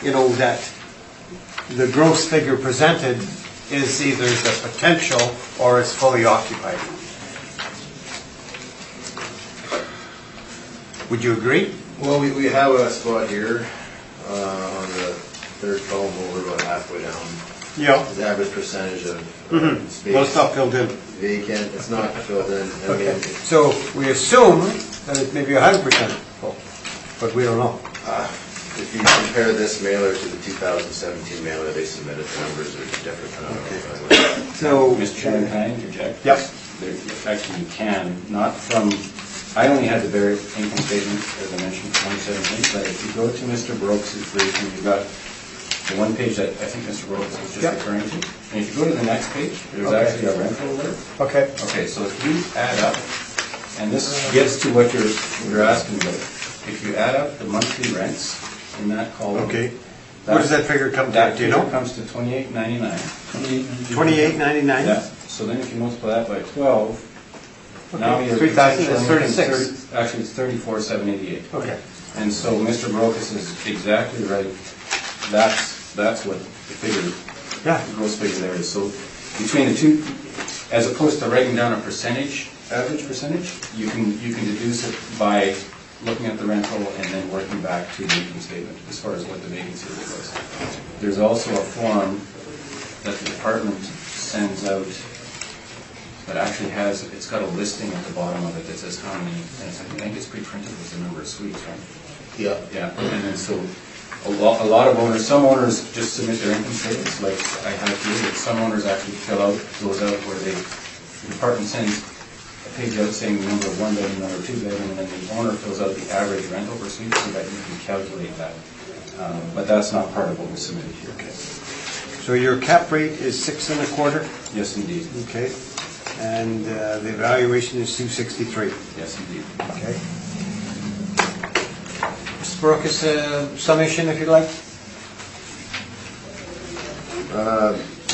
Speaker 1: that the gross figure presented is either the potential or it's fully occupied. Would you agree?
Speaker 4: Well, we have a spot here on the third column over about halfway down.
Speaker 1: Yeah.
Speaker 4: The average percentage of space
Speaker 1: Most not filled in.
Speaker 4: vacant, it's not filled in. I mean,
Speaker 1: Okay. So we assume that it may be 100% full, but we don't know.
Speaker 4: if you compare this mailer to the 2017 mailer they submitted, the numbers are different. I don't know if I would-
Speaker 1: So,
Speaker 3: Mr. Chairman, can I interject?
Speaker 1: Yep.
Speaker 3: Actually, you can, not from, I only had the very income statement, as I mentioned, 2017, but if you go to Mr. Brooks' briefing, you've got the one page that I think Mr. Brooks was just
Speaker 1: Yep.
Speaker 3: referring to. And if you go to the next page, there's
Speaker 1: Okay.
Speaker 3: actually a rental alert.
Speaker 1: okay.
Speaker 3: Okay, so if you add up, and this gets to what you're asking about, if you add up the monthly rents in that column.
Speaker 1: Okay. What does that figure come to?
Speaker 3: That
Speaker 1: Do you
Speaker 3: figure
Speaker 1: know?
Speaker 3: comes to $28.99.
Speaker 1: 28.99?
Speaker 3: Yeah, so then if you multiply that by 12, now
Speaker 1: Okay,
Speaker 3: you're...
Speaker 1: 3,000 is 36.
Speaker 3: Actually, it's 34,788.
Speaker 1: Okay.
Speaker 3: And so Mr. Brokus is exactly right. That's what the figure,
Speaker 1: Yeah.
Speaker 3: the gross figure there is. So between the two, as opposed to writing down a percentage, average percentage, you can deduce it by looking at the rental and then working back to the income statement as far as what the vacancy rate was. There's also a form that the department sends out that actually has, it's got a listing at the bottom of it that says how many, and I think it's pre-printed with the number of suites, right?
Speaker 4: Yeah.
Speaker 3: Yeah, and then so a lot of owners, some owners just submit their income statements, like I have here, but some owners actually fill out, goes out where the department sends a page out saying the number of one bedroom, number of two bedroom, and then the owner fills out the average rental per suite so that you can calculate that. But that's not part of what was submitted here.
Speaker 1: So your cap rate is 6 1/4?
Speaker 3: Yes, indeed.
Speaker 1: Okay. And the evaluation is 263.
Speaker 3: Yes, indeed.
Speaker 1: Okay. Mr. Brooks, summation if you'd like?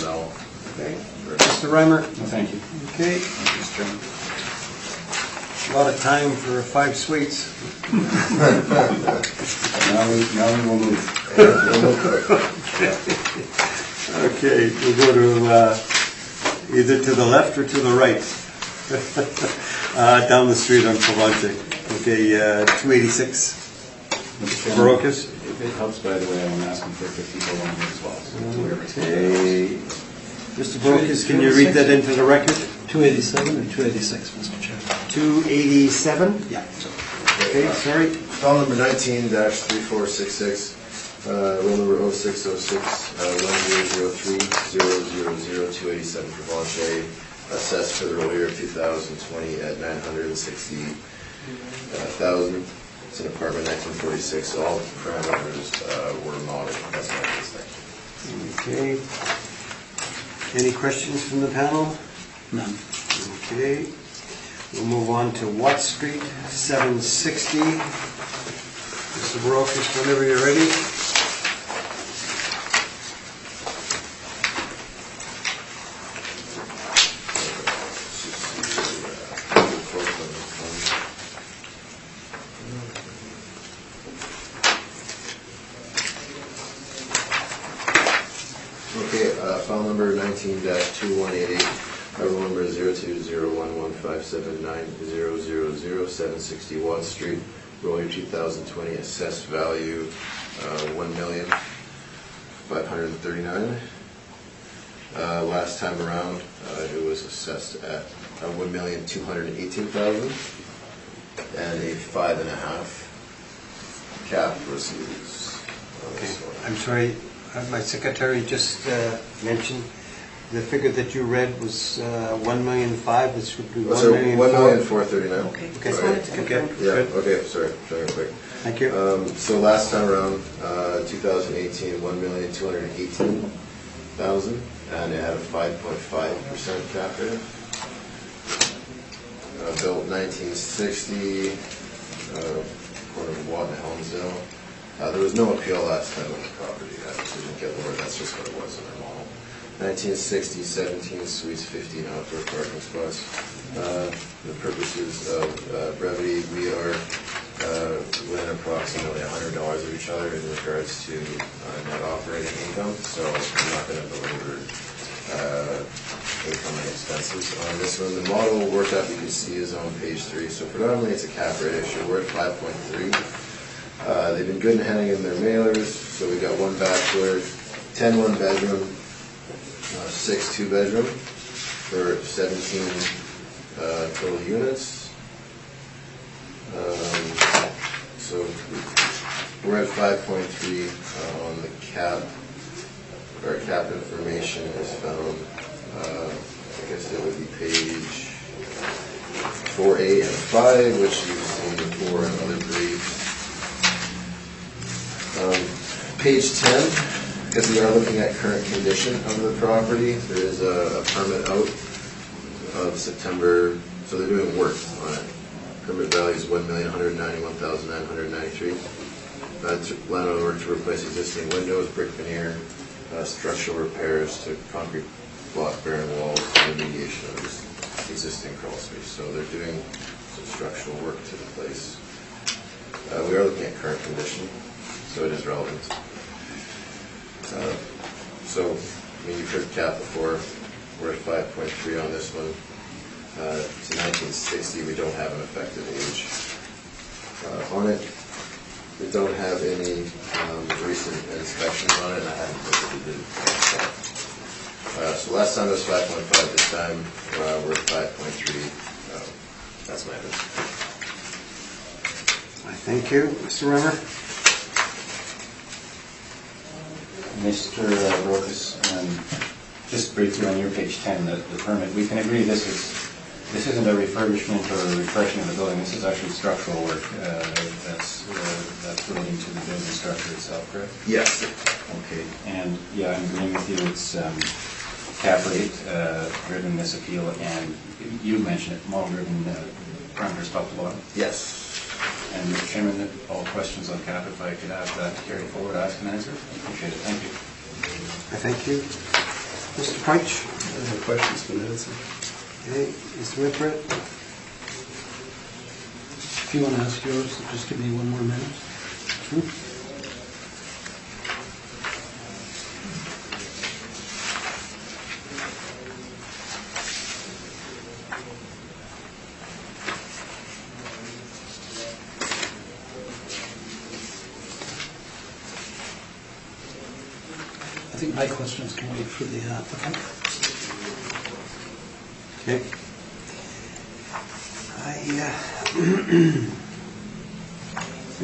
Speaker 4: No.
Speaker 1: Okay. Mr. Reimer?
Speaker 3: No, thank you.
Speaker 1: Okay.
Speaker 3: Thank you, Mr. Chairman.
Speaker 1: A lot of time for 5 suites.
Speaker 3: Now we will move.
Speaker 1: Okay, we'll go to either to the left or to the right. Down the street on Provence. Okay, 286.
Speaker 3: Mr. Chairman,
Speaker 1: Barocas?
Speaker 3: if it helps, by the way, I'm asking for 50 for one here as well. So whoever-
Speaker 1: Okay. Mr. Barocas, can you read that into the record?
Speaker 6: 287 or 286, Mr. Chairman?
Speaker 1: 287?
Speaker 6: Yeah.
Speaker 1: Okay, sorry.
Speaker 4: File number 19-3466, roll number 0606, 1003-000-287 for Blanchet, assessed for the roll year of 2020 at $960,000. It's an apartment 1946, so all parameters were modeled. That's my mistake.
Speaker 1: Okay. Any questions from the panel?
Speaker 6: None.
Speaker 1: Okay. We'll move on to Watt Street, 760. Mr. Barocas, whenever you're ready.
Speaker 4: Okay, file number 19-2188, roll number 02011579000760 Watt Street, roll year 2020, assessed value $1,539,000. Last time around, it was assessed at $1,218,000, and a 5.5 cap was used on this one.
Speaker 1: I'm sorry, my secretary just mentioned the figure that you read was 1,000,005. This would be 1,000,004.
Speaker 4: $1,439,000.
Speaker 2: Okay.
Speaker 1: Okay.
Speaker 2: Just wanted to confirm.
Speaker 4: Yeah, okay, sorry, trying to quick.
Speaker 1: Thank you.
Speaker 4: So last time around, 2018, $1,218,000, and it had a 5.5% cap rate. Built 1960, corner of Watt and Helmsdale. There was no appeal last time on the property. That didn't get lowered. That's just what it was in our model. 1960, 17 suites, 15 outdoor parking spots. The purposes of brevity, we are within approximately $100 of each other in regards to net operating income. So I'm not going to belabor income and expenses on this one. The model workup you can see is on page 3. So predominantly it's a cap rate issue. We're at 5.3. They've been good in handing in their mailers, so we got 1 bachelor, 10 1-bedroom, 6 2-bedroom for 17 total units. So we're at 5.3 on the cap. Our cap information is found, I guess it would be page 4A and 5, which you've seen before in other briefs. Page 10, because we are looking at current condition of the property, there is a permit out of September, so they're doing work on it. Permit value is $1,191,993. Landlord work to replace existing windows, brick veneer, structural repairs to concrete block bearing walls, and remediation of this existing crawl space. So they're doing some structural work to the place. We are looking at current condition, so it is relevant. So, I mean, you've heard cap before. We're at 5.3 on this one. It's 1960. We don't have an effective age on it. We don't have any recent inspections on it, and I haven't looked at it. So last time it was 5.5. This time we're at 5.3. That's my evidence.
Speaker 1: Thank you. Mr. Rimmer?
Speaker 3: Mr. Barocas, just briefly on your page 10, the permit, we can agree this isn't a refurbishment or a refreshing of the building. This is actually structural work that's relating to the building structure itself, correct?
Speaker 4: Yes.
Speaker 3: Okay, and yeah, I'm agreeing with you. It's cap rate driven this appeal, and you mentioned it, model driven parameters top to bottom.
Speaker 4: Yes.
Speaker 3: And Mr. Chairman, all questions on cap, if I could ask that to carry forward, ask and answer, I appreciate it. Thank you.
Speaker 1: Thank you. Mr. Punch?
Speaker 5: No questions been answered.
Speaker 1: Okay. Mr. Whitbread?
Speaker 6: If you want to ask yours, just give me 1 more minute. I think my questions can wait for the applicant.
Speaker 1: Okay.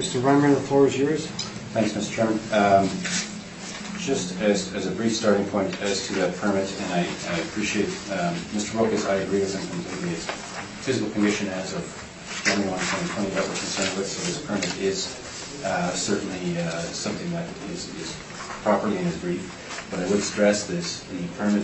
Speaker 1: Mr. Reimer, the floor is yours.
Speaker 3: Thanks, Mr. Chairman. Just as a brief starting point as to that permit, and I appreciate Mr. Barocas, I agree with him completely. It's physical condition as of January 1, 2020 that we're concerned with, so this permit is certainly something that is properly in his brief. But I would stress this, the permit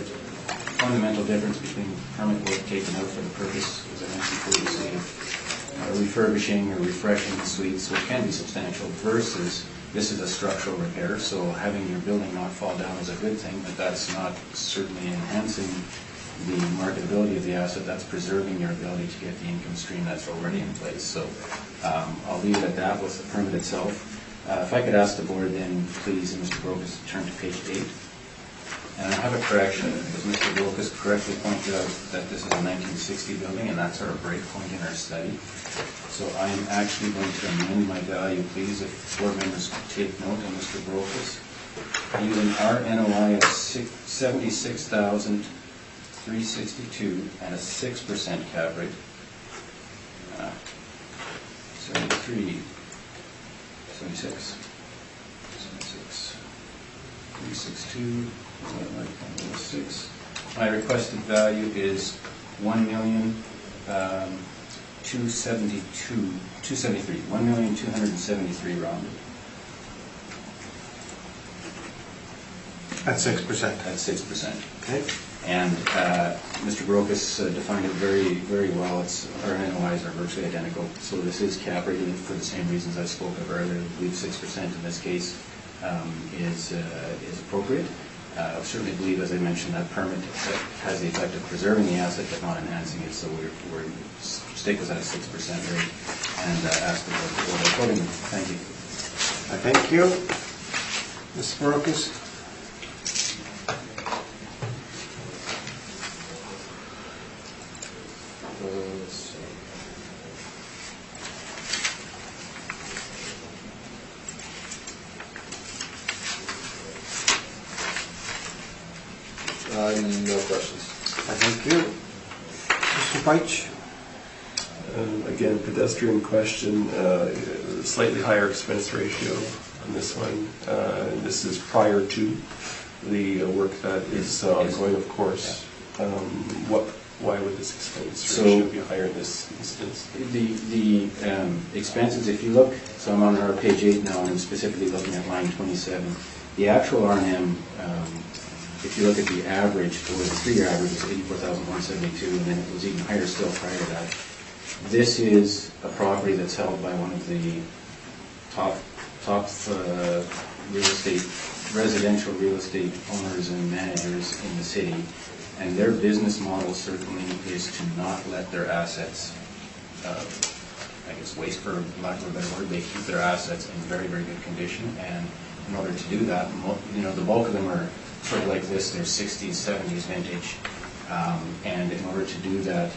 Speaker 3: fundamental difference between permit work taken out for the purpose, as I mentioned previously, of refurbishing or refreshing the suites, which can be substantial, versus this is a structural repair, so having your building not fall down is a good thing, but that's not certainly enhancing the marketability of the asset. That's preserving your ability to get the income stream that's already in place. So I'll leave it at that with the permit itself. If I could ask the board then, please, Mr. Brokus, to turn to page 8. And I have a correction, because Mr. Brokus correctly pointed out that this is a 1960 building, and that's our break point in our study. So I'm actually going to amend my value, please, if board members could take note of Mr. Brokus. Using our NOI of $76,362 and a 6% cap rate. 73, 76, 362, 6. My requested value is $1,273,000 rounded.
Speaker 1: At 6%.
Speaker 3: At 6%.
Speaker 1: Okay.
Speaker 3: And Mr. Brokus defined it very, very well. Our NOIs are virtually identical, so this is cap rated for the same reasons I spoke of earlier. I believe 6% in this case is appropriate. I certainly believe, as I mentioned, that permit has the effect of preserving the asset but not enhancing it, so we're stick with that 6% rate and ask the board to vote accordingly. Thank you.
Speaker 1: Thank you. Mr. Brokus?
Speaker 4: Let's see. No questions.
Speaker 1: Thank you. Mr. Peitsch?
Speaker 5: Again, pedestrian question, slightly higher expense ratio on this one. This is prior to the work that is ongoing, of course. Why would this expense ratio be higher in this instance?
Speaker 3: The expenses, if you look, so I'm on our page 8 now, and I'm specifically looking at line 27. The actual R&M, if you look at the average, for the 3-year average is $84,172, and then it was even higher still prior to that. This is a property that's held by one of the top residential real estate owners and managers in the city, and their business model certainly is to not let their assets, waste, for lack of a better word. They keep their assets in very, very good condition, and in order to do that, the bulk of them are sort of like this. They're 60s, 70s vintage, and in order to do that,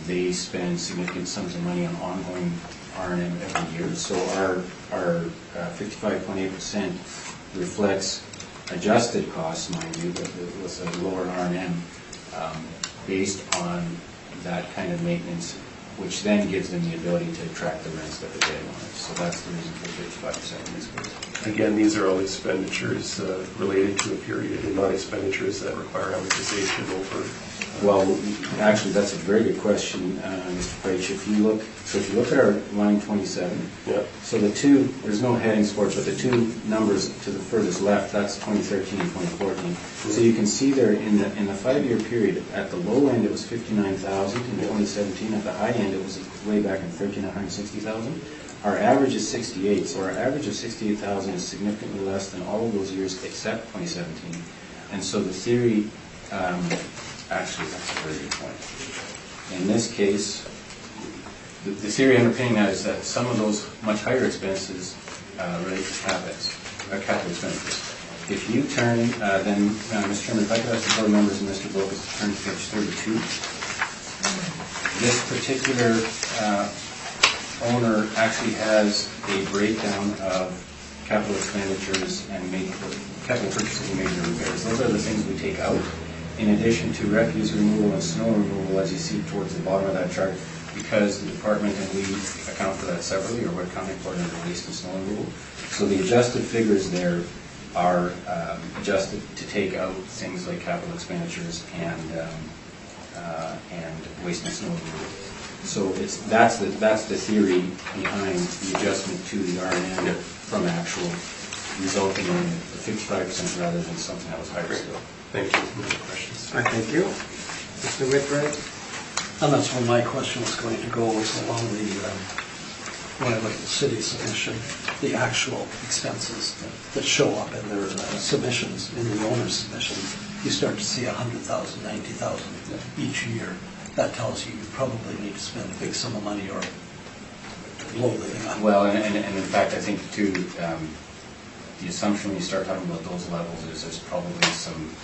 Speaker 3: they spend significant sums of money on ongoing R&M every year. So our 55.8% reflects adjusted costs, mind you, but with a lower R&M based on that kind of maintenance, which then gives them the ability to attract the rents that they're getting on it. So that's the reason for 55% in this case.
Speaker 5: Again, these are all expenditures related to a period and not expenditures that require amortization over.
Speaker 3: Well, actually, that's a very good question, Mr. Peitsch. If you look at our line 27, so there's no headings for it, but the two numbers to the furthest left, that's 2013 and 2014. So you can see there in the 5-year period, at the low end it was $59,000 in 2017. At the high end it was way back in 1,360,000. Our average is 68, so our average of 68,000 is significantly less than all of those years except 2017. And so the theory, actually, that's a very good point. In this case, the theory underpinning that is that some of those much higher expenses relate to capital expenditures. If you turn, then, Mr. Chairman, if I could ask the board members and Mr. Brokus to turn to page 32. This particular owner actually has a breakdown of capital expenditures and capital purchases and major repairs. Those are the things we take out, in addition to refuse removal and snow removal, as you see towards the bottom of that chart, because the department and we account for that separately, or we're accounting for it under waste and snow removal. So the adjusted figures there are adjusted to take out things like capital expenditures and waste and snow removal. So that's the theory behind the adjustment to the R&M from actual resulting in the 55% rather than something that was higher still.
Speaker 5: Thank you. No other questions.
Speaker 1: I thank you. Mr. Whitbread?
Speaker 6: And that's where my question was going to go, was along the, when I look at the city submission, the actual expenses that show up in their submissions, in the owner's submissions, you start to see 100,000, 90,000 each year. That tells you probably need to spend a big sum of money or low living on.
Speaker 3: Well, and in fact, I think too, the assumption when you start talking about those levels is there's probably some,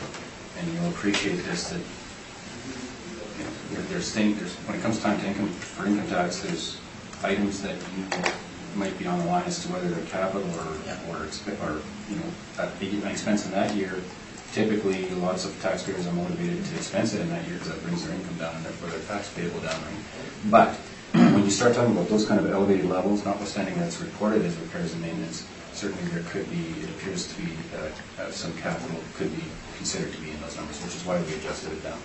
Speaker 3: and you'll appreciate this, that there's when it comes time to for income tax, there's items that might be on the line as to whether they're capital or an expense in that year. Typically, lots of taxpayers are motivated to expense it in that year because that brings their income down and therefore their tax payable down. Right? But when you start talking about those kind of elevated levels, notwithstanding that's reported as repairs and maintenance, certainly there could be, it appears to be some capital could be considered to be in those numbers, which is why we adjusted it down.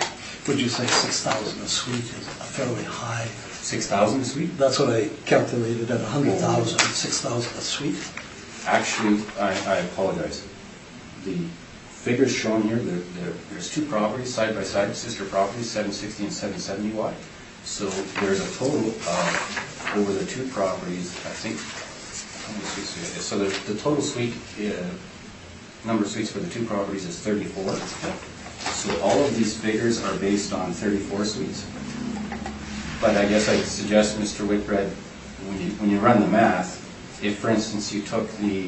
Speaker 6: Would you say 6,000 a suite is a fairly high?
Speaker 3: 6,000 a suite?
Speaker 6: That's what I calculated at 100,000, 6,000 a suite.
Speaker 3: Actually, I apologize. The figures shown here, there's two properties side by side, sister properties, 760 and 770 wide. So there's a total of, over the two properties, I think, how many suites do we have? So the total suite, number of suites for the two properties is 34. So all of these figures are based on 34 suites. But I guess I'd suggest, Mr. Whitbread, when you run the math, if, for instance, you took the,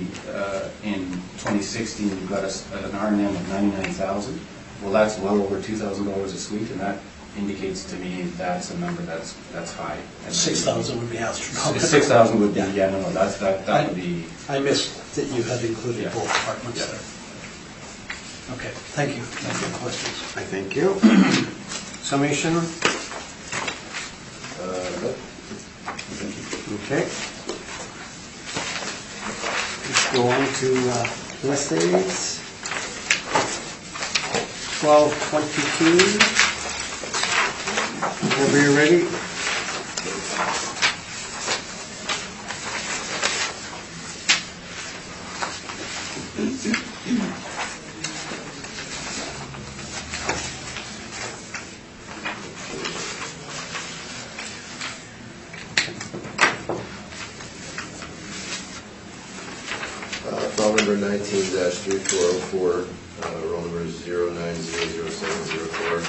Speaker 3: in 2016, you got an R&M of 99,000, well, that's well over $2,000 a suite, and that indicates to me that's a number that's high.
Speaker 6: 6,000 would be astronomical.
Speaker 3: 6,000 would be, that would be.
Speaker 6: I missed that you had included
Speaker 3: Yeah.
Speaker 6: both apartments
Speaker 3: Yeah.
Speaker 6: there. Okay, thank you. Thank you for the questions.
Speaker 1: I thank you. Summation? Okay. Let's go on to list dates. 12/22. Whenever you're ready.
Speaker 4: File number 19-3404, roll number 09007004,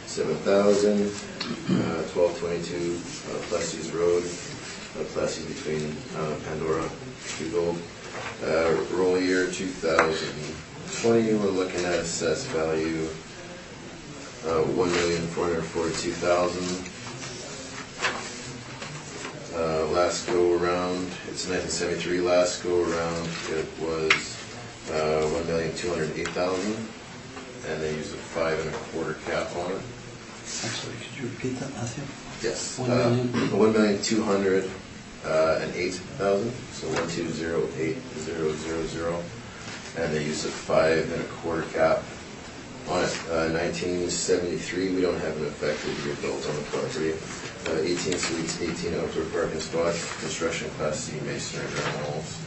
Speaker 4: 7,000, 1222 Plessis Road, Plessis between Pandora and Gold. Roll year 2020, we're looking at assessed value $1,442,000. Last go around, it's 1973. Last go around, it was $1,208,000, and they used a 5 1/4 cap on it.
Speaker 6: Actually, could you repeat that, Matthew?
Speaker 4: Yes.
Speaker 6: 1,208,000.
Speaker 4: So 1208000, and they used a 5 1/4 cap on it. 1973, we don't have an effective year built on the property. 18 suites, 18 outdoor parking spots, construction class C masonry ground walls.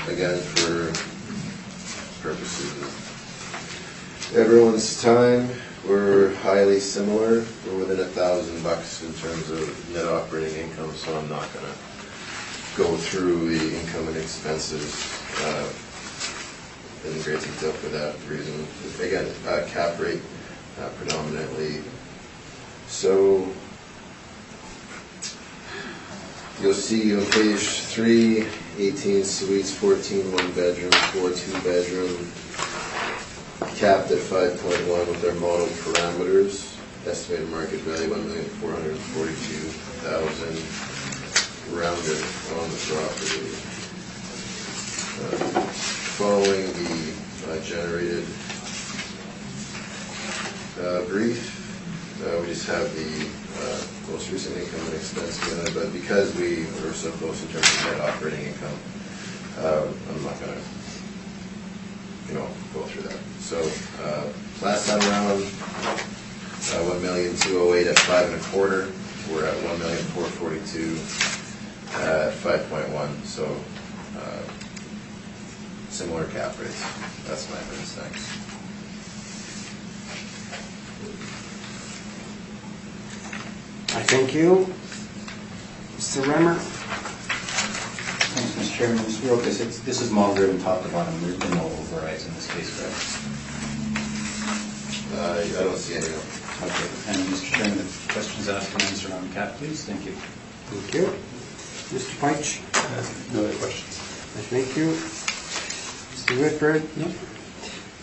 Speaker 4: Again, for purposes of everyone's time, we're highly similar. We're within $1,000 in terms of net operating income, so I'm not going to go through the income and expenses in great detail for that reason. Again, cap rate predominantly. So you'll see on page 3, 18 suites, 14 one-bedroom, 4 two-bedroom, capped at 5.1 with their model parameters. Estimated market value $1,442,000, rounded on the property. Following the generated brief, we just have the most recent income and expense given, but because we were so close in terms of net operating income, I'm not going to, go through that. So last time around, 1,208,000 at 5 1/4. We're at 1,442,000 at 5.1. So similar cap rates. That's my understanding.
Speaker 1: I thank you. Mr. Remmer?
Speaker 3: Thanks, Mr. Chairman. Mr. Rokas, this is model driven top to bottom. There's been no overrides in this case, correct?
Speaker 4: I don't see any.
Speaker 3: Okay. And Mr. Chairman, the questions asked and answered on cap, please. Thank you.
Speaker 1: Thank you. Mr. Peich?
Speaker 5: No other questions.
Speaker 1: I thank you. Mr. Whitford?
Speaker 6: No?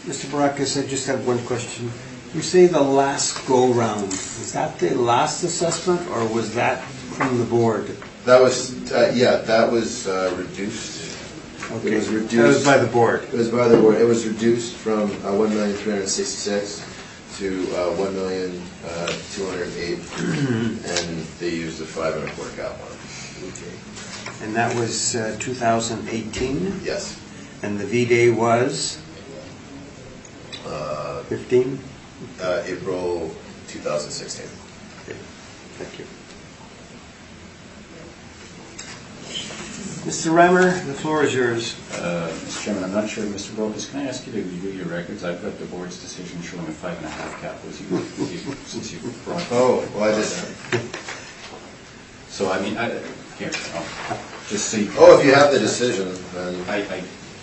Speaker 1: Mr. Baracus, I just have one question. You say the last go-round. Was that the last assessment, or was that from the board?
Speaker 4: That was, that was reduced.
Speaker 1: Okay.
Speaker 4: It was reduced.
Speaker 1: That was by the board.
Speaker 4: It was by the board. It was reduced from 1,366,000 to 1,208,000, and they used a 5.25 cap on it.
Speaker 1: Okay. And that was 2018?
Speaker 4: Yes.
Speaker 1: And the V-Day was 15?
Speaker 4: April 2016.
Speaker 1: Okay. Thank you. Mr. Remmer, the floor is yours.
Speaker 3: Mr. Chairman, I'm not sure, Mr. Rokas, can I ask you to review your records? I've got the board's decision showing a 5.5 cap was used since you brought it.
Speaker 4: Oh, well, I did.
Speaker 3: So, I mean, here, just so you.
Speaker 4: Oh, if you have the decision, then.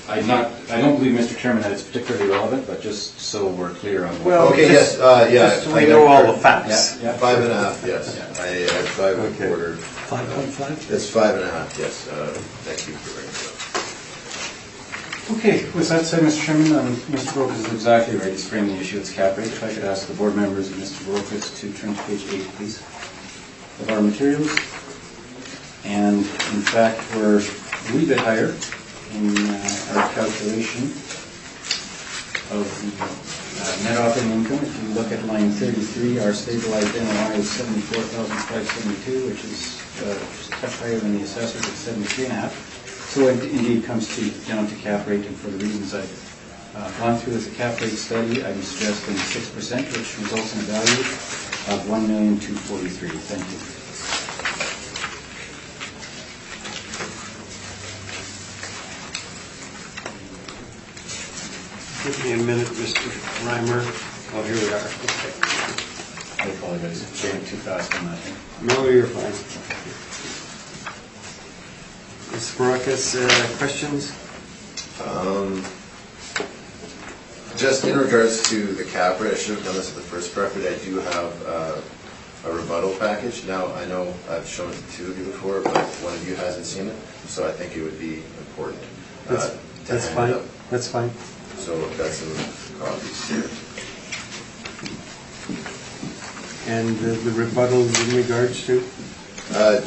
Speaker 3: I don't believe, Mr. Chairman, that it's particularly relevant, but just so we're clear on.
Speaker 1: Well,
Speaker 4: Okay, yes,
Speaker 1: Just so we know all the facts.
Speaker 3: Yeah.
Speaker 4: 5.5, yes.
Speaker 3: Yeah.
Speaker 4: I had 5.25.
Speaker 6: 5.5?
Speaker 4: It's 5.5, yes. Thank you for bringing it up.
Speaker 3: Okay, with that said, Mr. Chairman, Mr. Brokus is exactly right. He's framed the issue. It's cap rate. If I could ask the board members and Mr. Brokus to turn to page 8, please, of our materials. And in fact, we're a wee bit higher in our calculation of the net operating income. If you look at line 33, our stabilized NOI is 74,572, which is just a touch higher than the assessors at 73.5. So it indeed comes down to cap rate, and for the reasons I've gone through as a cap rate study, I'm suggesting 6%, which results in a value of $1,243,000. Thank you.
Speaker 1: Give me a minute, Mr. Reimer. Oh, here we are.
Speaker 3: I apologize. It's going too fast on that thing.
Speaker 1: No, you're fine. Mr. Baracus, questions?
Speaker 4: Just in regards to the cap rate, I should have done this at the first property. I do have a rebuttal package. Now, I know I've shown it to two of you before, but one of you hasn't seen it, so I think it would be important to
Speaker 1: That's
Speaker 4: hand
Speaker 1: fine.
Speaker 4: it up.
Speaker 1: That's fine.
Speaker 4: So I've got some copies here.
Speaker 1: And the rebuttals in regards to?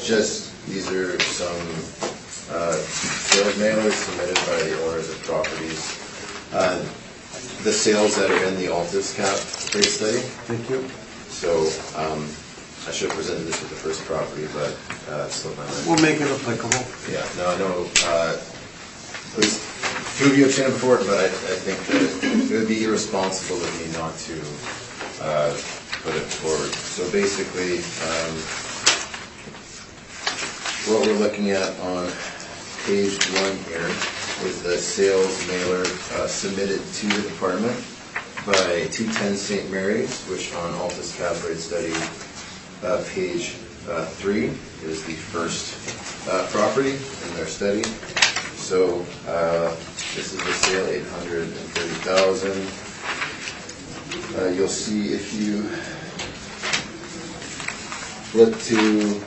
Speaker 4: Just, these are some sales mailers submitted by the owners of properties. The sales that are in the Altus cap rate study.
Speaker 1: Thank you.
Speaker 4: So I should have presented this with the first property, but it slipped my mind.
Speaker 1: We'll make it applicable.
Speaker 4: Yeah, no, I know, at least two of you have seen it before, but I think that it would be irresponsible of me not to put it forward. So basically, what we're looking at on page 1 here is the sales mailer submitted to the department by 210 St. Mary's, which on Altus cap rate study, page 3 is the first property in their study. So this is the sale, $830,000. You'll see if you flip to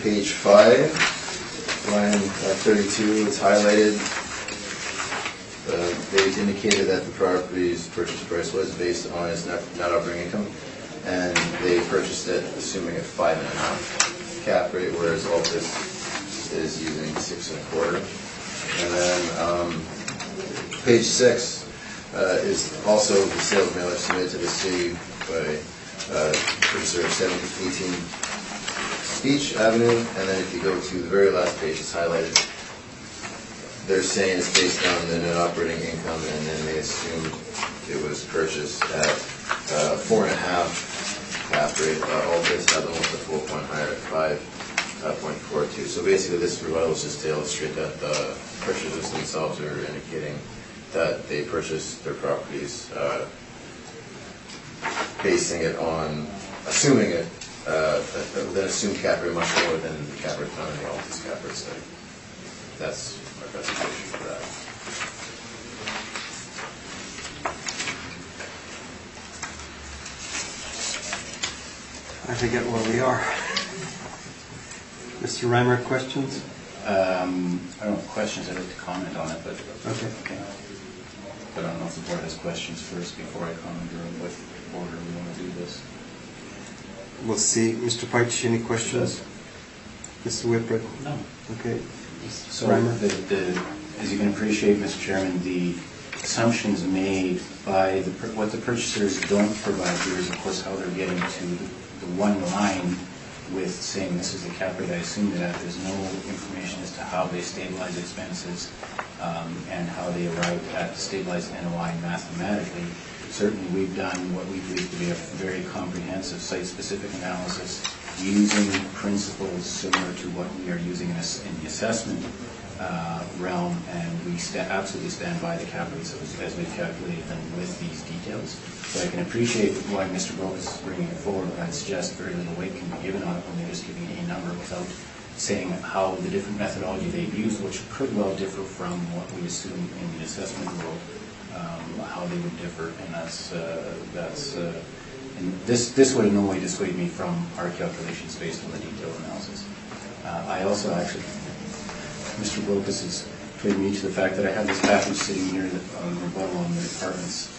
Speaker 4: page 5, line 32, it's highlighted. They indicated that the property's purchase price was based on its net operating income, and they purchased it assuming a 5.5 cap rate, whereas Altus is using 6.25. And then page 6 is also the sales mailer submitted to the city by purchaser of 1718 Speech Avenue. And then if you go to the very last page, it's highlighted. They're saying it's based on the net operating income, and then they assumed it was purchased at 4.5 cap rate. Altus had almost a full point higher at 5. .42. So basically, this rebuttal is just to illustrate that the purchasers themselves are indicating that they purchased their properties basing it on, assuming it, the assumed cap rate much lower than the cap rate found in the Altus cap rate study. That's our presentation for that.
Speaker 1: I forget where we are. Mr. Reimer, questions?
Speaker 3: I don't have questions, I'd like to comment on it, but...
Speaker 1: Okay.
Speaker 3: But I don't know if the board has questions first before I comment, or what order we want to do this.
Speaker 1: We'll see. Mr. Peitsch, any questions? Mr. Whitbread?
Speaker 6: No.
Speaker 1: Okay.
Speaker 3: So,
Speaker 1: Reimer?
Speaker 3: as you can appreciate, Mr. Chairman, the assumptions made by what the purchasers don't provide here is, of course, how they're getting to the one line with saying this is the cap rate. I assume that there's no information as to how they stabilize expenses and how they arrive at the stabilized NOI mathematically. Certainly, we've done what we believe to be a very comprehensive site-specific analysis using principles similar to what we are using in the assessment realm, and we absolutely stand by the cap rates as we've calculated them with these details. So I can appreciate why Mr. Broke is bringing it forward, but I'd suggest very little weight can be given on it when they're just giving a number without saying how the different methodology they've used, which could well differ from what we assume in the assessment world, how they would differ, and and this would in no way dissuade me from our calculations based on the detailed analysis. I also actually, Mr. Brokus has trained me to the fact that I have this package sitting here on rebuttal on the apartments.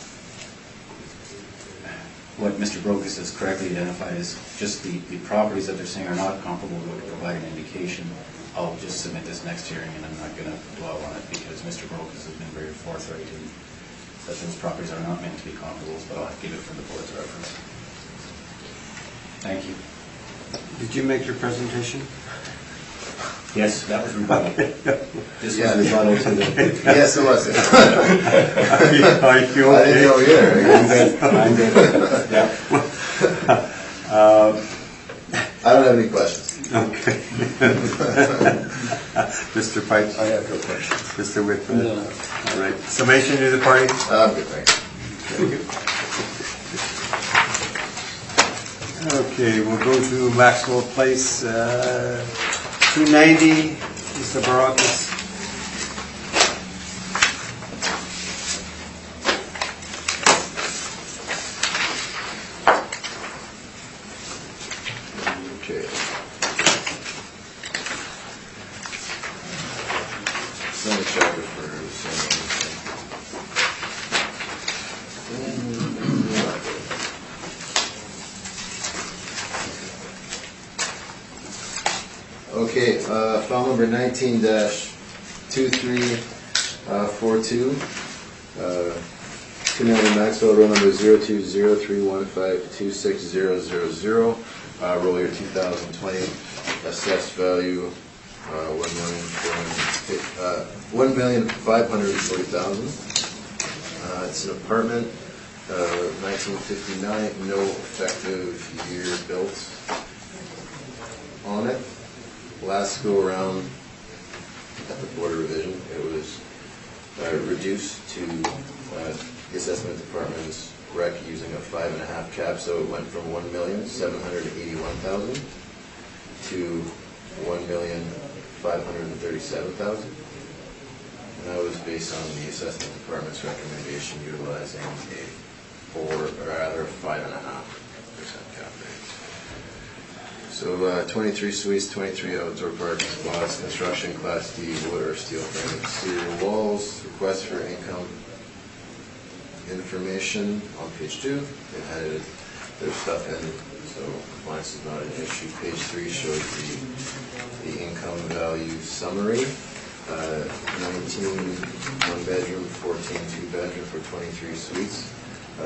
Speaker 3: What Mr. Brokus has correctly identified is just the properties that they're saying are not comparable to provide an indication. I'll just submit this next hearing, and I'm not going to dwell on it because Mr. Brokus has been very forthright in that those properties are not meant to be comparables, but I'll give it for the board's reference. Thank you.
Speaker 1: Did you make your presentation?
Speaker 3: Yes, that was rebuttal. This was rebuttal to the...
Speaker 4: Yes, it was.
Speaker 1: Are you okay?
Speaker 4: I didn't know either.
Speaker 3: I'm good. Yeah.
Speaker 4: I don't have any questions.
Speaker 1: Okay. Mr. Peitsch?
Speaker 4: I have no questions.
Speaker 1: Mr. Whitbread?
Speaker 6: No.
Speaker 1: All right. Summation to the party?
Speaker 4: I'm good, thanks.
Speaker 1: Thank you. Okay, we'll go to Maxwell Place, 290, Mr. Barakis.
Speaker 4: Okay. Send a chapter for Okay, file number 19-2342. 290 Maxwell, roll number 0203152600. Roll year 2020. Assessed value $1,540,000. It's an apartment, 1959. No effective year built on it. Last go around at the Board of Revision, it was reduced to the assessment department's rec using a 5.5 cap, so it went from $1,781,000 to $1,537,000, and that was based on the assessment department's recommendation utilizing a 5.5% cap rate. So 23 suites, 23 outdoor parking spots, construction Class D wood or steel frame exterior walls, request for income information on page 2. They added their stuff in, so compliance is not an issue. Page 3 shows the income value summary. 19 one bedroom, 14 two bedroom for 23 suites,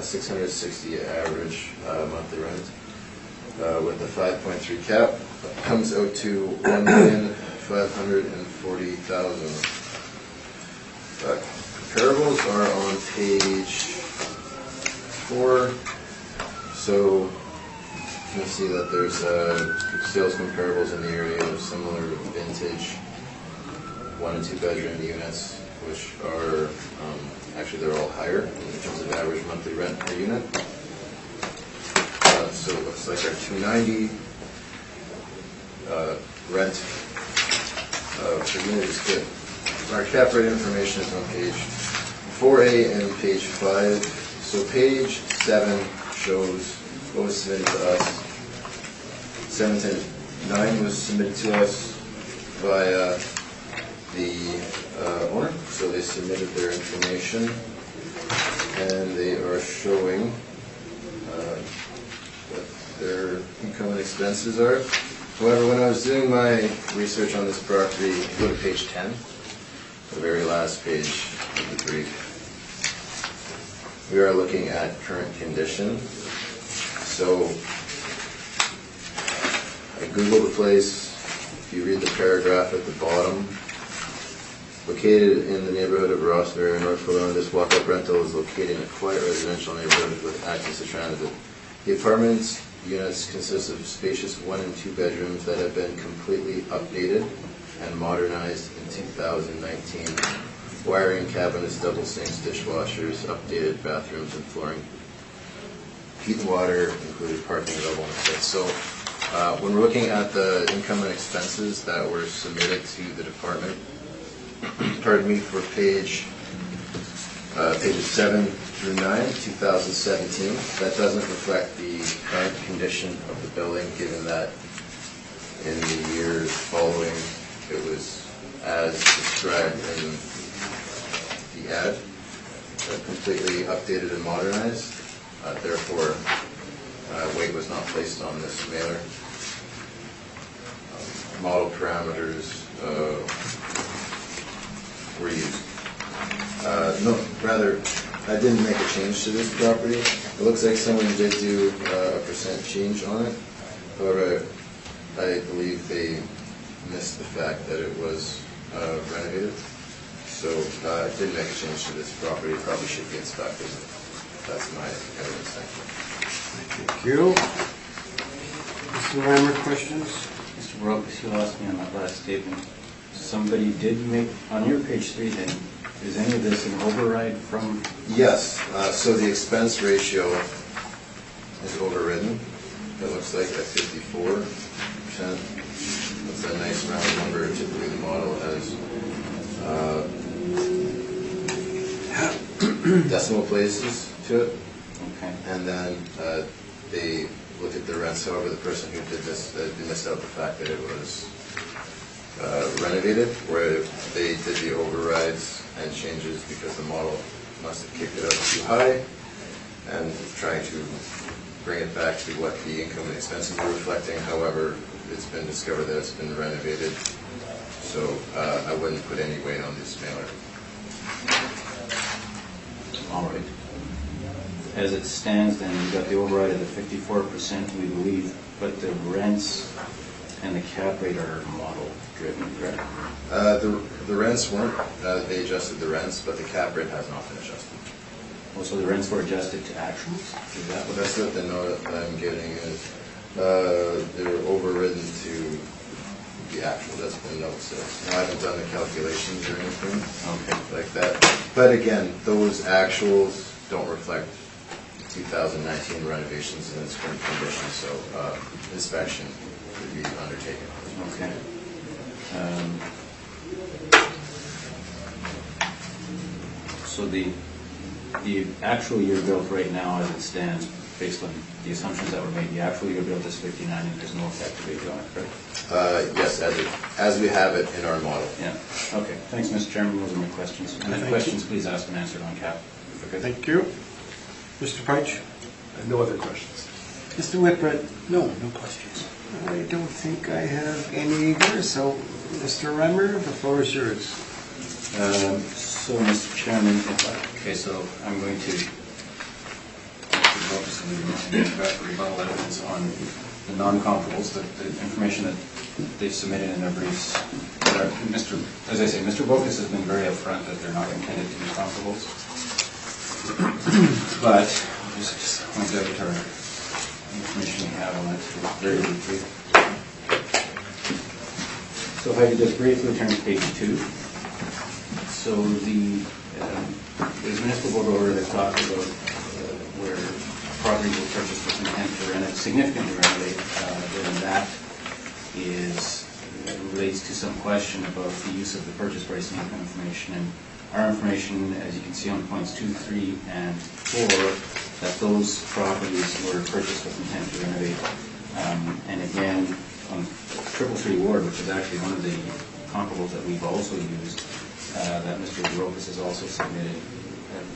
Speaker 4: 660 average monthly rent. With the 5.3 cap, comes out to $1,540,000. Comparables are on page 4. So you can see that there's sales comparables in the area of similar vintage 1 and 2 bedroom units, which are, actually they're all higher in terms of average monthly rent per unit. So it looks like our 290 rent per unit is good. Our cap rate information is on page 4A and page 5. So page 7 shows what was submitted to us. 710-9 was submitted to us via the owner, so they submitted their information, and they are showing what their income and expenses are. However, when I was doing my research on this property, go to page 10, the very last page of the brief. We are looking at current condition. So I Googled the place. If you read the paragraph at the bottom, located in the neighborhood of Rossmere, North Kelowna, this walk-up rental is located in a quiet residential neighborhood with access to transit. The apartments units consist of spacious 1 and 2 bedrooms that have been completely updated and modernized in 2019. Wiring, cabinets, double sinks, dishwashers, updated bathrooms and flooring. Heat and water, included parking available on the site. So when we're looking at the income and expenses that were submitted to the department, pardon me, for pages 7 through 9, 2017, that doesn't reflect the current condition of the building, given that in the years following it was as described in the ad, completely updated and modernized. Therefore, weight was not placed on this mailer. Model parameters were used. No, rather, I didn't make a change to this property. It looks like someone did do a % change on it. However, I believe they missed the fact that it was renovated. So I didn't make a change to this property. It probably should be inspected. That's my evidence.
Speaker 1: Thank you. Mr. Reimer, questions?
Speaker 3: Mr. Brockus, you asked me on that last statement. Somebody did make, on your page 3 then, is any of this an override from?
Speaker 4: Yes, so the expense ratio is overridden. It looks like at 54%. That's a nice round number. Typically the model has decimal places to it.
Speaker 3: Okay.
Speaker 4: And then they looked at the rents. However, the person who did this, they missed out the fact that it was renovated, where they did the overrides and changes because the model must have kicked it up too high, and trying to bring it back to what the income and expenses were reflecting. However, it's been discovered that it's been renovated, so I wouldn't put any weight on this mailer.
Speaker 3: All right. As it stands then, you've got the override of the 54%, we believe, but the rents and the cap rate are model driven, correct?
Speaker 4: The rents weren't. They adjusted the rents, but the cap rate has not been adjusted.
Speaker 3: Oh, so the rents were adjusted to actuals? Is that what
Speaker 4: That's what the note that I'm getting is. They're overridden to the actual. That's what the note says. Now, I haven't done the calculations or anything like that. But again, those actuals don't reflect 2019 renovations in its current condition, so inspection would be undertaken.
Speaker 3: Okay. So the actual year built right now, as it stands, based on the assumptions that were made, the actual year built is 59, and there's no effective on it, correct?
Speaker 4: Yes, as we have it in our model.
Speaker 3: Yeah. Okay. Thanks, Mr. Chairman. Those are my questions. And then questions, please ask and answer on cap.
Speaker 1: Okay, thank you. Mr. Peich?
Speaker 5: No other questions.
Speaker 1: Mr. Whitbread?
Speaker 6: No questions.
Speaker 1: I don't think I have any either, so Mr. Reimer, the floor is yours.
Speaker 3: So, Mr. Chairman, okay, so I'm going to focus on the rebuttal evidence on the non-comparables, the information that they've submitted in their briefs. As I say, Mr. Bokus has been very upfront that they're not intended to be comparables. But I'll just point out information we have on it very briefly. So if I could just briefly turn to page 2. So there's a municipal board order that talks about where properties will purchase with intent to rent it, significantly renovate, and that relates to some question about the use of the purchase price and income information. And our information, as you can see on points 2, 3, and 4, that those properties were purchased with intent to renovate. And again, on 333 Ward, which is actually one of the comparables that we've also used, that Mr. Rokas has also submitted,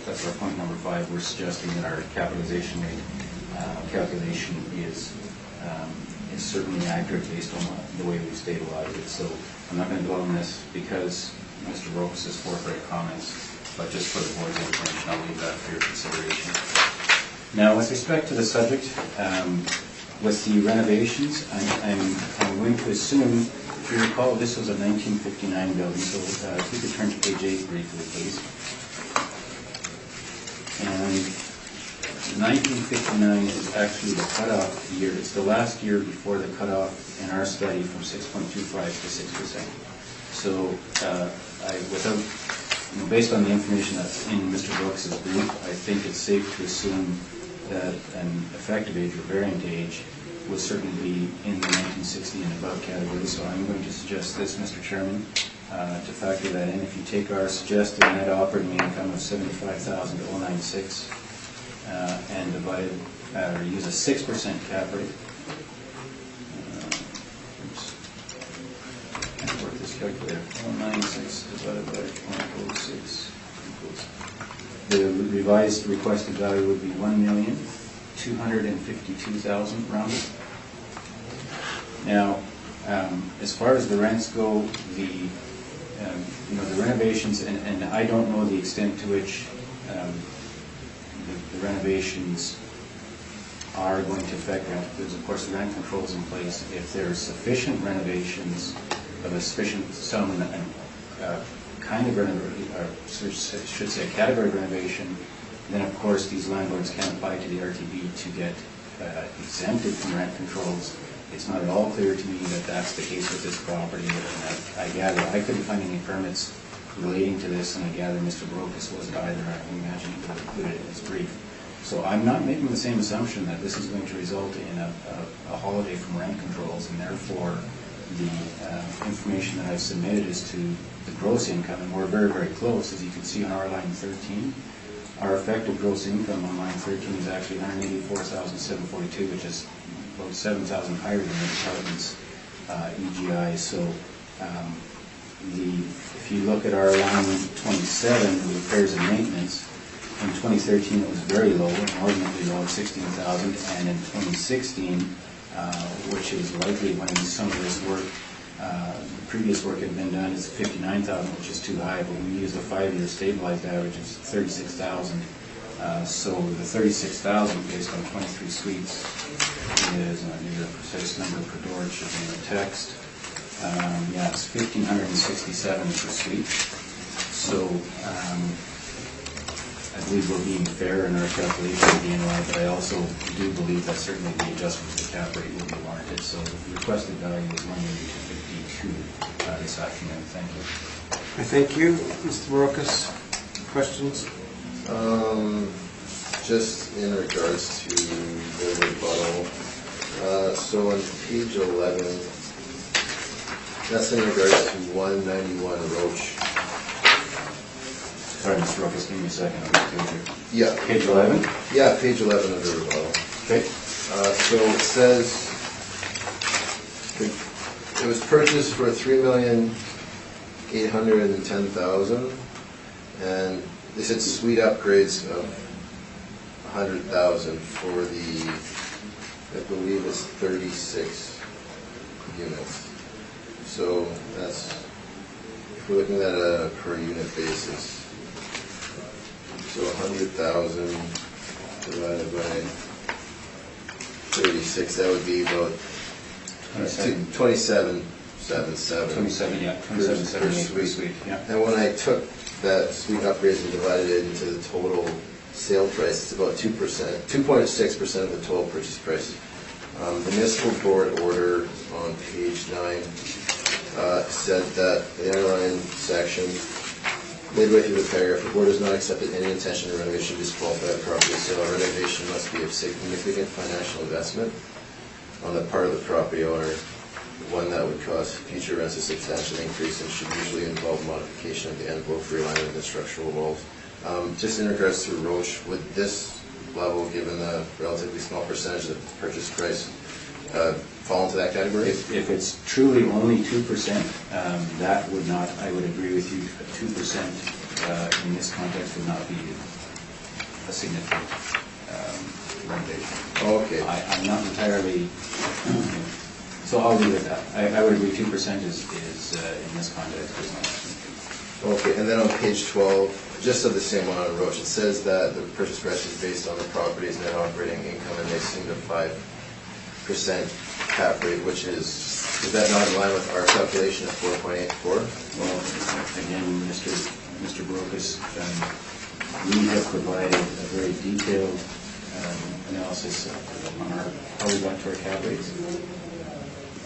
Speaker 3: that's our point number 5, we're suggesting that our capitalization rate calculation is certainly accurate based on the way we've stabilized it. So I'm not going to dwell on this because Mr. Rokas has forthright comments, but just for the board's information, I'll leave that for your consideration. Now, with respect to the subject, with the renovations, I'm going to assume, if you recall, this was a 1959 building, so if we could turn to page 8 briefly, please. And 1959 is actually the cutoff year. It's the last year before the cutoff in our study from 6.25 to 6%. So, based on the information that's in Mr. Brooks's brief, I think it's safe to assume that an effective age or variant age will certainly be in the 1960 and above category. So I'm going to suggest this, Mr. Chairman, to factor that in. If you take our suggested net operating income of $75,096 and divide or use a 6% cap rate. Can't work this calculator. 196 divided by 0.06 equals. The revised requested value would be $1,252,000 rounded. Now, as far as the rents go, the renovations, and I don't know the extent to which the renovations are going to affect rent. There's of course rent controls in place. If there's sufficient renovations of a sufficient sum and kind of renovation, or should say category renovation, then of course these landlords can apply to the RTB to get exempted from rent controls. It's not at all clear to me that that's the case with this property, and I gather I couldn't find any permits relating to this, and I gather Mr. Brokus wasn't either. I imagine he would have included it in his brief. So I'm not making the same assumption that this is going to result in a holiday from rent controls, and therefore the information that I've submitted is to the gross income, and we're very, very close. As you can see on our line 13, our effective gross income on line 13 is actually $184,742, which is about $7,000 higher than the department's EGI. So if you look at our line 27, the repairs and maintenance, in 2013 it was very low, inordinately low at $16,000, and in 2016, which is likely when some of this work, the previous work had been done, is $59,000, which is too high, but we used a 5-year stabilized average of $36,000. So the $36,000 based on 23 suites is, and I need a precise number per door, it should be in the text. Yeah, it's $1,567 per suite. So I believe we're being fair in our calculation of the NOI, but I also do believe that certainly the adjustment to the cap rate will be warranted. So the requested value is $1,252 this afternoon. Thank you.
Speaker 1: I thank you. Mr. Brokus, questions?
Speaker 4: Just in regards to the rebuttal, so on page 11, that's in regards to 191 Roach.
Speaker 3: Sorry, Mr. Rokas, give me a second.
Speaker 4: Yeah.
Speaker 3: Page 11?
Speaker 4: Yeah, page 11 of the rebuttal.
Speaker 3: Okay.
Speaker 4: So it says it was purchased for $3,810,000, and they said suite upgrades of $100,000 for the, I believe it's 36 units. So that's, if we're looking at a per unit basis, so 100,000 divided by 36, that would be about 27.77.
Speaker 3: 27.78 per suite. Yeah.
Speaker 4: And when I took that suite upgrades and divided it into the total sale price. It's about 2%, 2.6% of the total purchase price. The municipal board order on page 9 said that the underlying section, midway through the paragraph, the board has not accepted any intention of renovation to disqualify the property sale. A renovation must be of significant financial investment on the part of the property owner, one that would cause future rents a substantial increase and should usually involve modification of the envelope, realignment of the structural walls. Just in regards to Roche, would this level, given the relatively small percentage of the purchase price, fall into that category?
Speaker 3: If it's truly only 2%, that would not, I would agree with you, 2% in this context would not be a significant renovation.
Speaker 4: Oh, okay.
Speaker 3: I'm not entirely, so I'll leave it at that. I would agree 2% is in this context is not significant.
Speaker 4: Okay, and then on page 12, just of the same one on Roche, it says that the purchase price is based on the property's net operating income, and they assumed a 5% cap rate, which is that not in line with our calculation of 4.84?
Speaker 3: Well, again, Mr. Brokus, we have provided a very detailed analysis on how we got to our cap rates.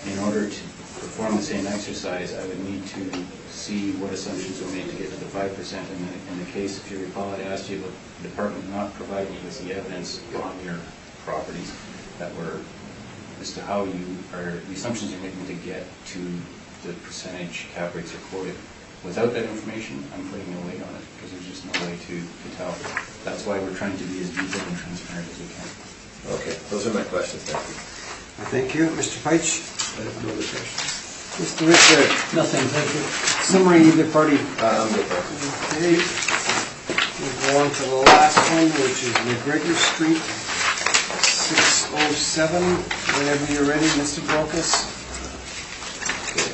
Speaker 3: In order to perform the same exercise, I would need to see what assumptions were made to get to the 5%. And in the case, if you recall, I asked you about the department not providing you with the evidence on your properties that were as to how you are, the assumptions you're making to get to the percentage cap rates are quoted. Without that information, I'm putting no weight on it because there's just no way to tell. That's why we're trying to be as detailed and transparent as we can.
Speaker 4: Okay, those are my questions. Thank you.
Speaker 1: Thank you. Mr. Peitsch?
Speaker 5: I have no other questions.
Speaker 1: Mr. Richard?
Speaker 6: Nothing, thank you.
Speaker 1: Summary, either party.
Speaker 4: I'm good, thank you.
Speaker 1: Okay. We'll go on to the last one, which is McGregor Street, 607. Whenever you're ready, Mr. Brokus.
Speaker 4: Okay.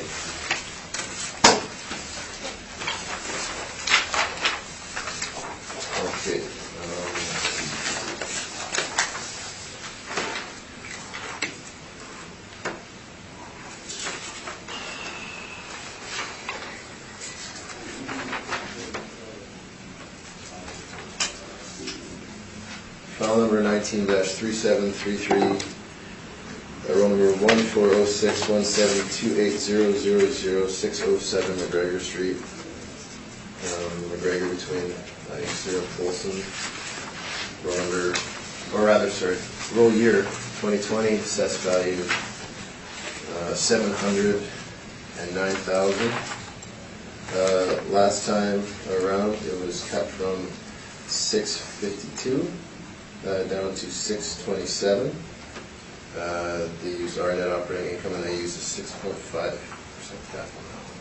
Speaker 4: File number 19-3733, roll number 140617280000607 McGregor Street. McGregor between Inkster and Folsom. Roll number, or rather, sorry, roll year 2020, assessed value $709,000. Last time around, it was cut from 652 down to 627. They used our net operating income and they used a 6.5% cap on that one.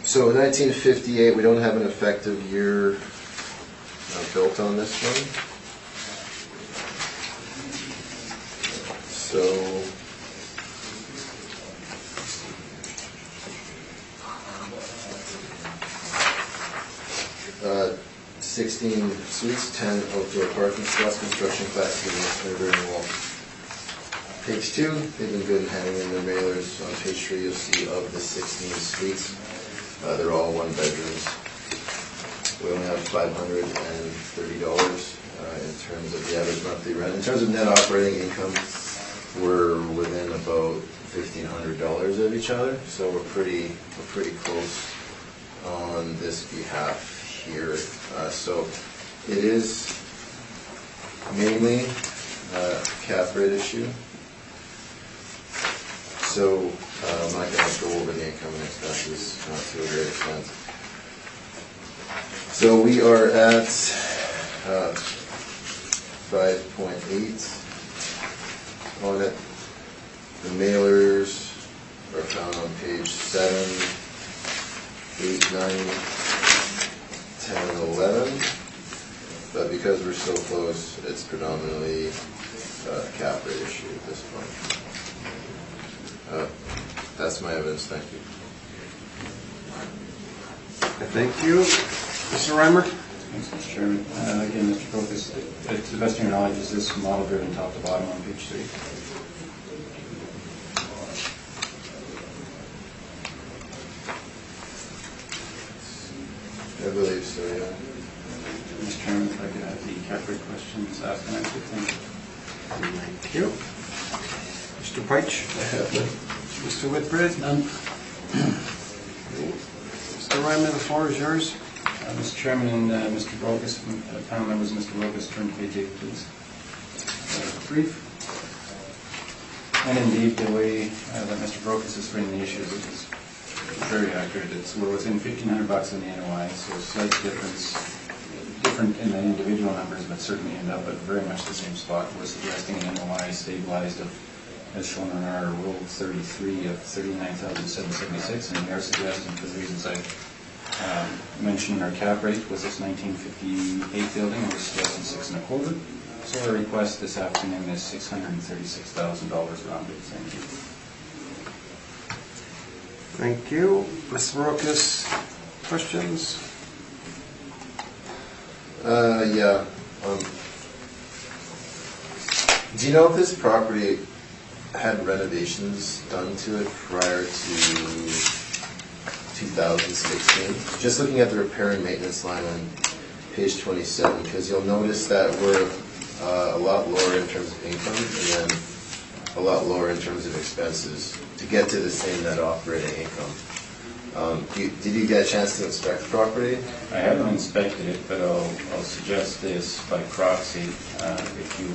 Speaker 4: So 1958, we don't have an effective year built on this one. So 16 suites, 10 outdoor parking spots, construction classification, and wall. Page 2, they've been good in handing in their mailers. On page 3, you'll see of the 16 suites, they're all one bedrooms. We only have $530 in terms of the average monthly rent. In terms of net operating income, we're within about $1,500 of each other, so we're pretty close on this behalf here. So it is mainly a cap rate issue. So I'm not going to go over the income and expenses to a great extent. So we are at 5.8 on it. The mailers are found on page 7, 8, 9, 10, and 11. But because we're so close, it's predominantly a cap rate issue at this point. That's my evidence. Thank you.
Speaker 1: Thank you. Mr. Reimer?
Speaker 3: Thanks, Mr. Chairman. Again, Mr. Brokus, to the best of your knowledge, is this model driven top to bottom on page 3?
Speaker 4: I believe so, yeah.
Speaker 3: Mr. Chairman, if I could have the cap rate questions asked and answered, thank you.
Speaker 1: Thank you. Mr. Peich? Mr. Whitbread?
Speaker 6: None.
Speaker 1: Mr. Ryman, the floor is yours.
Speaker 3: Mr. Chairman and Mr. Brogus, panel members, Mr. Brogus, turn to page 8, please. Brief. And indeed, the way that Mr. Brogus is framing the issue is very accurate. We're within $1,500 in the NOI, so a slight different in the individual numbers, but certainly end up at very much the same spot. We're suggesting an NOI stabilized of, as shown on our Rule 33, of $39,776, and we are suggesting, for the reasons I mentioned in our cap rate, with this 1958 building, we're suggesting 6 1/4. So our request this afternoon is $636,000 rounded. Thank you.
Speaker 1: Thank you. Mr. Brokus, questions?
Speaker 4: Yeah. Do you know if this property had renovations done to it prior to 2016? Just looking at the repair and maintenance line on page 27, because you'll notice that we're a lot lower in terms of income and then a lot lower in terms of expenses to get to the same net operating income. Did you get a chance to inspect the property?
Speaker 3: I haven't inspected it, but I'll suggest this by proxy. If you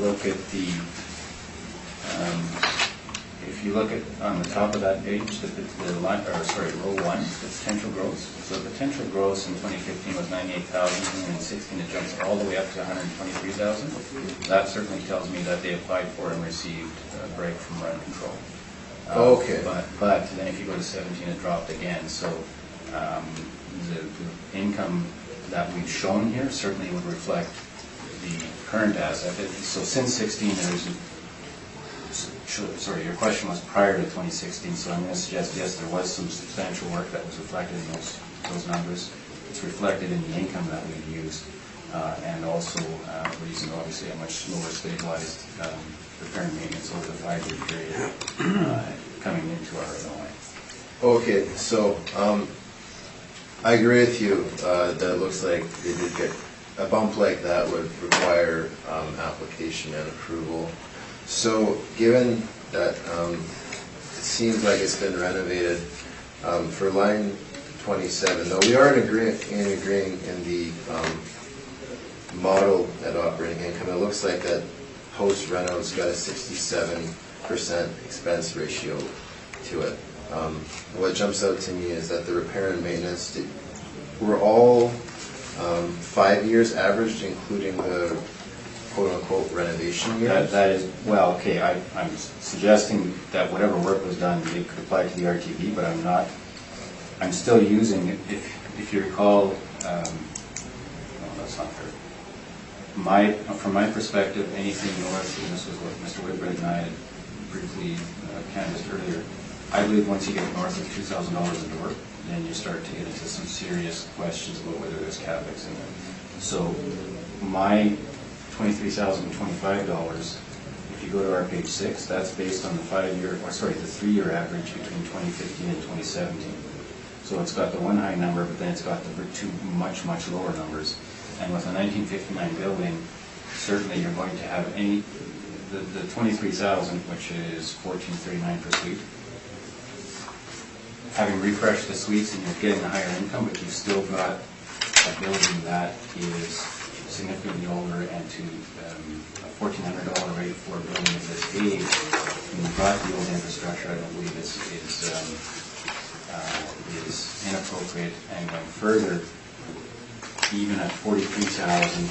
Speaker 3: look at on the top of that page, the line, or sorry, row 1, the potential gross. So the potential gross in 2015 was 98,000, and in 16 it jumps all the way up to 123,000. That certainly tells me that they applied for and received a break from rent control.
Speaker 4: Okay.
Speaker 3: But then if you go to 17, it dropped again. So the income that we've shown here certainly would reflect the current asset. So since 16, sorry, your question was prior to 2016, so I'm going to suggest, yes, there was some substantial work that was reflected in those numbers. It's reflected in the income that we've used, and also reason obviously a much lower stabilized repair and maintenance over the 5-year period coming into our NOI.
Speaker 4: Okay, so I agree with you that it looks like they did get a bump like that would require application and approval. So given that it seems like it's been renovated, for line 27, though we are agreeing in the model net operating income, it looks like that post-reno's got a 67% expense ratio to it. What jumps out to me is that the repair and maintenance, were all 5 years averaged, including the quote-unquote renovation years?
Speaker 3: That is, well, okay, I'm suggesting that whatever work was done, it could apply to the RTV, but I'm still using, if you recall, no, that's not fair. From my perspective, anything north, and this was what Mr. Whitbread and I had briefly canvassed earlier, I believe once you get north of $2,000 a door, then you start to get into some serious questions about whether there's capex in there. So my $23,025, if you go to our page 6, that's based on the 3-year average between 2015 and 2017. So it's got the one high number, but then it's got the two much, much lower numbers. And with a 1959 building, certainly you're going to have the 23,000, which is $1,439 per suite. Having refreshed the suites and you're getting a higher income, but you've still got a building that is significantly older, and to a $1,400 rate for a building of this age, when you've got the old infrastructure, I don't believe is inappropriate. And going further, even at $43,000,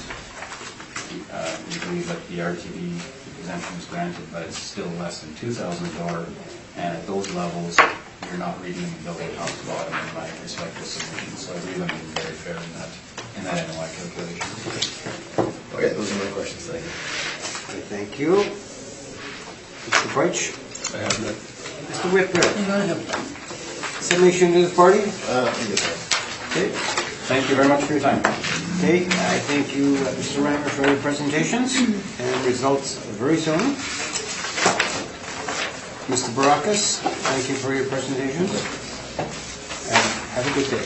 Speaker 3: we believe that the RTV exemption is granted, but it's still less than $2,000 a door. And at those levels, you're not reading the building top to bottom in my respective submission. So I believe I'm being very fair in that NOI calculation.
Speaker 4: Okay, those are my questions. Thank you.
Speaker 1: Okay, thank you. Mr. Peich?
Speaker 5: I have none.
Speaker 1: Mr. Whitbread? Submission to the party? Okay.
Speaker 3: Thank you very much for your time.
Speaker 1: Okay, I thank you, Mr. Reimer, for your presentations, and results very soon. Mr. Baracus, thank you for your presentation, and have a good day.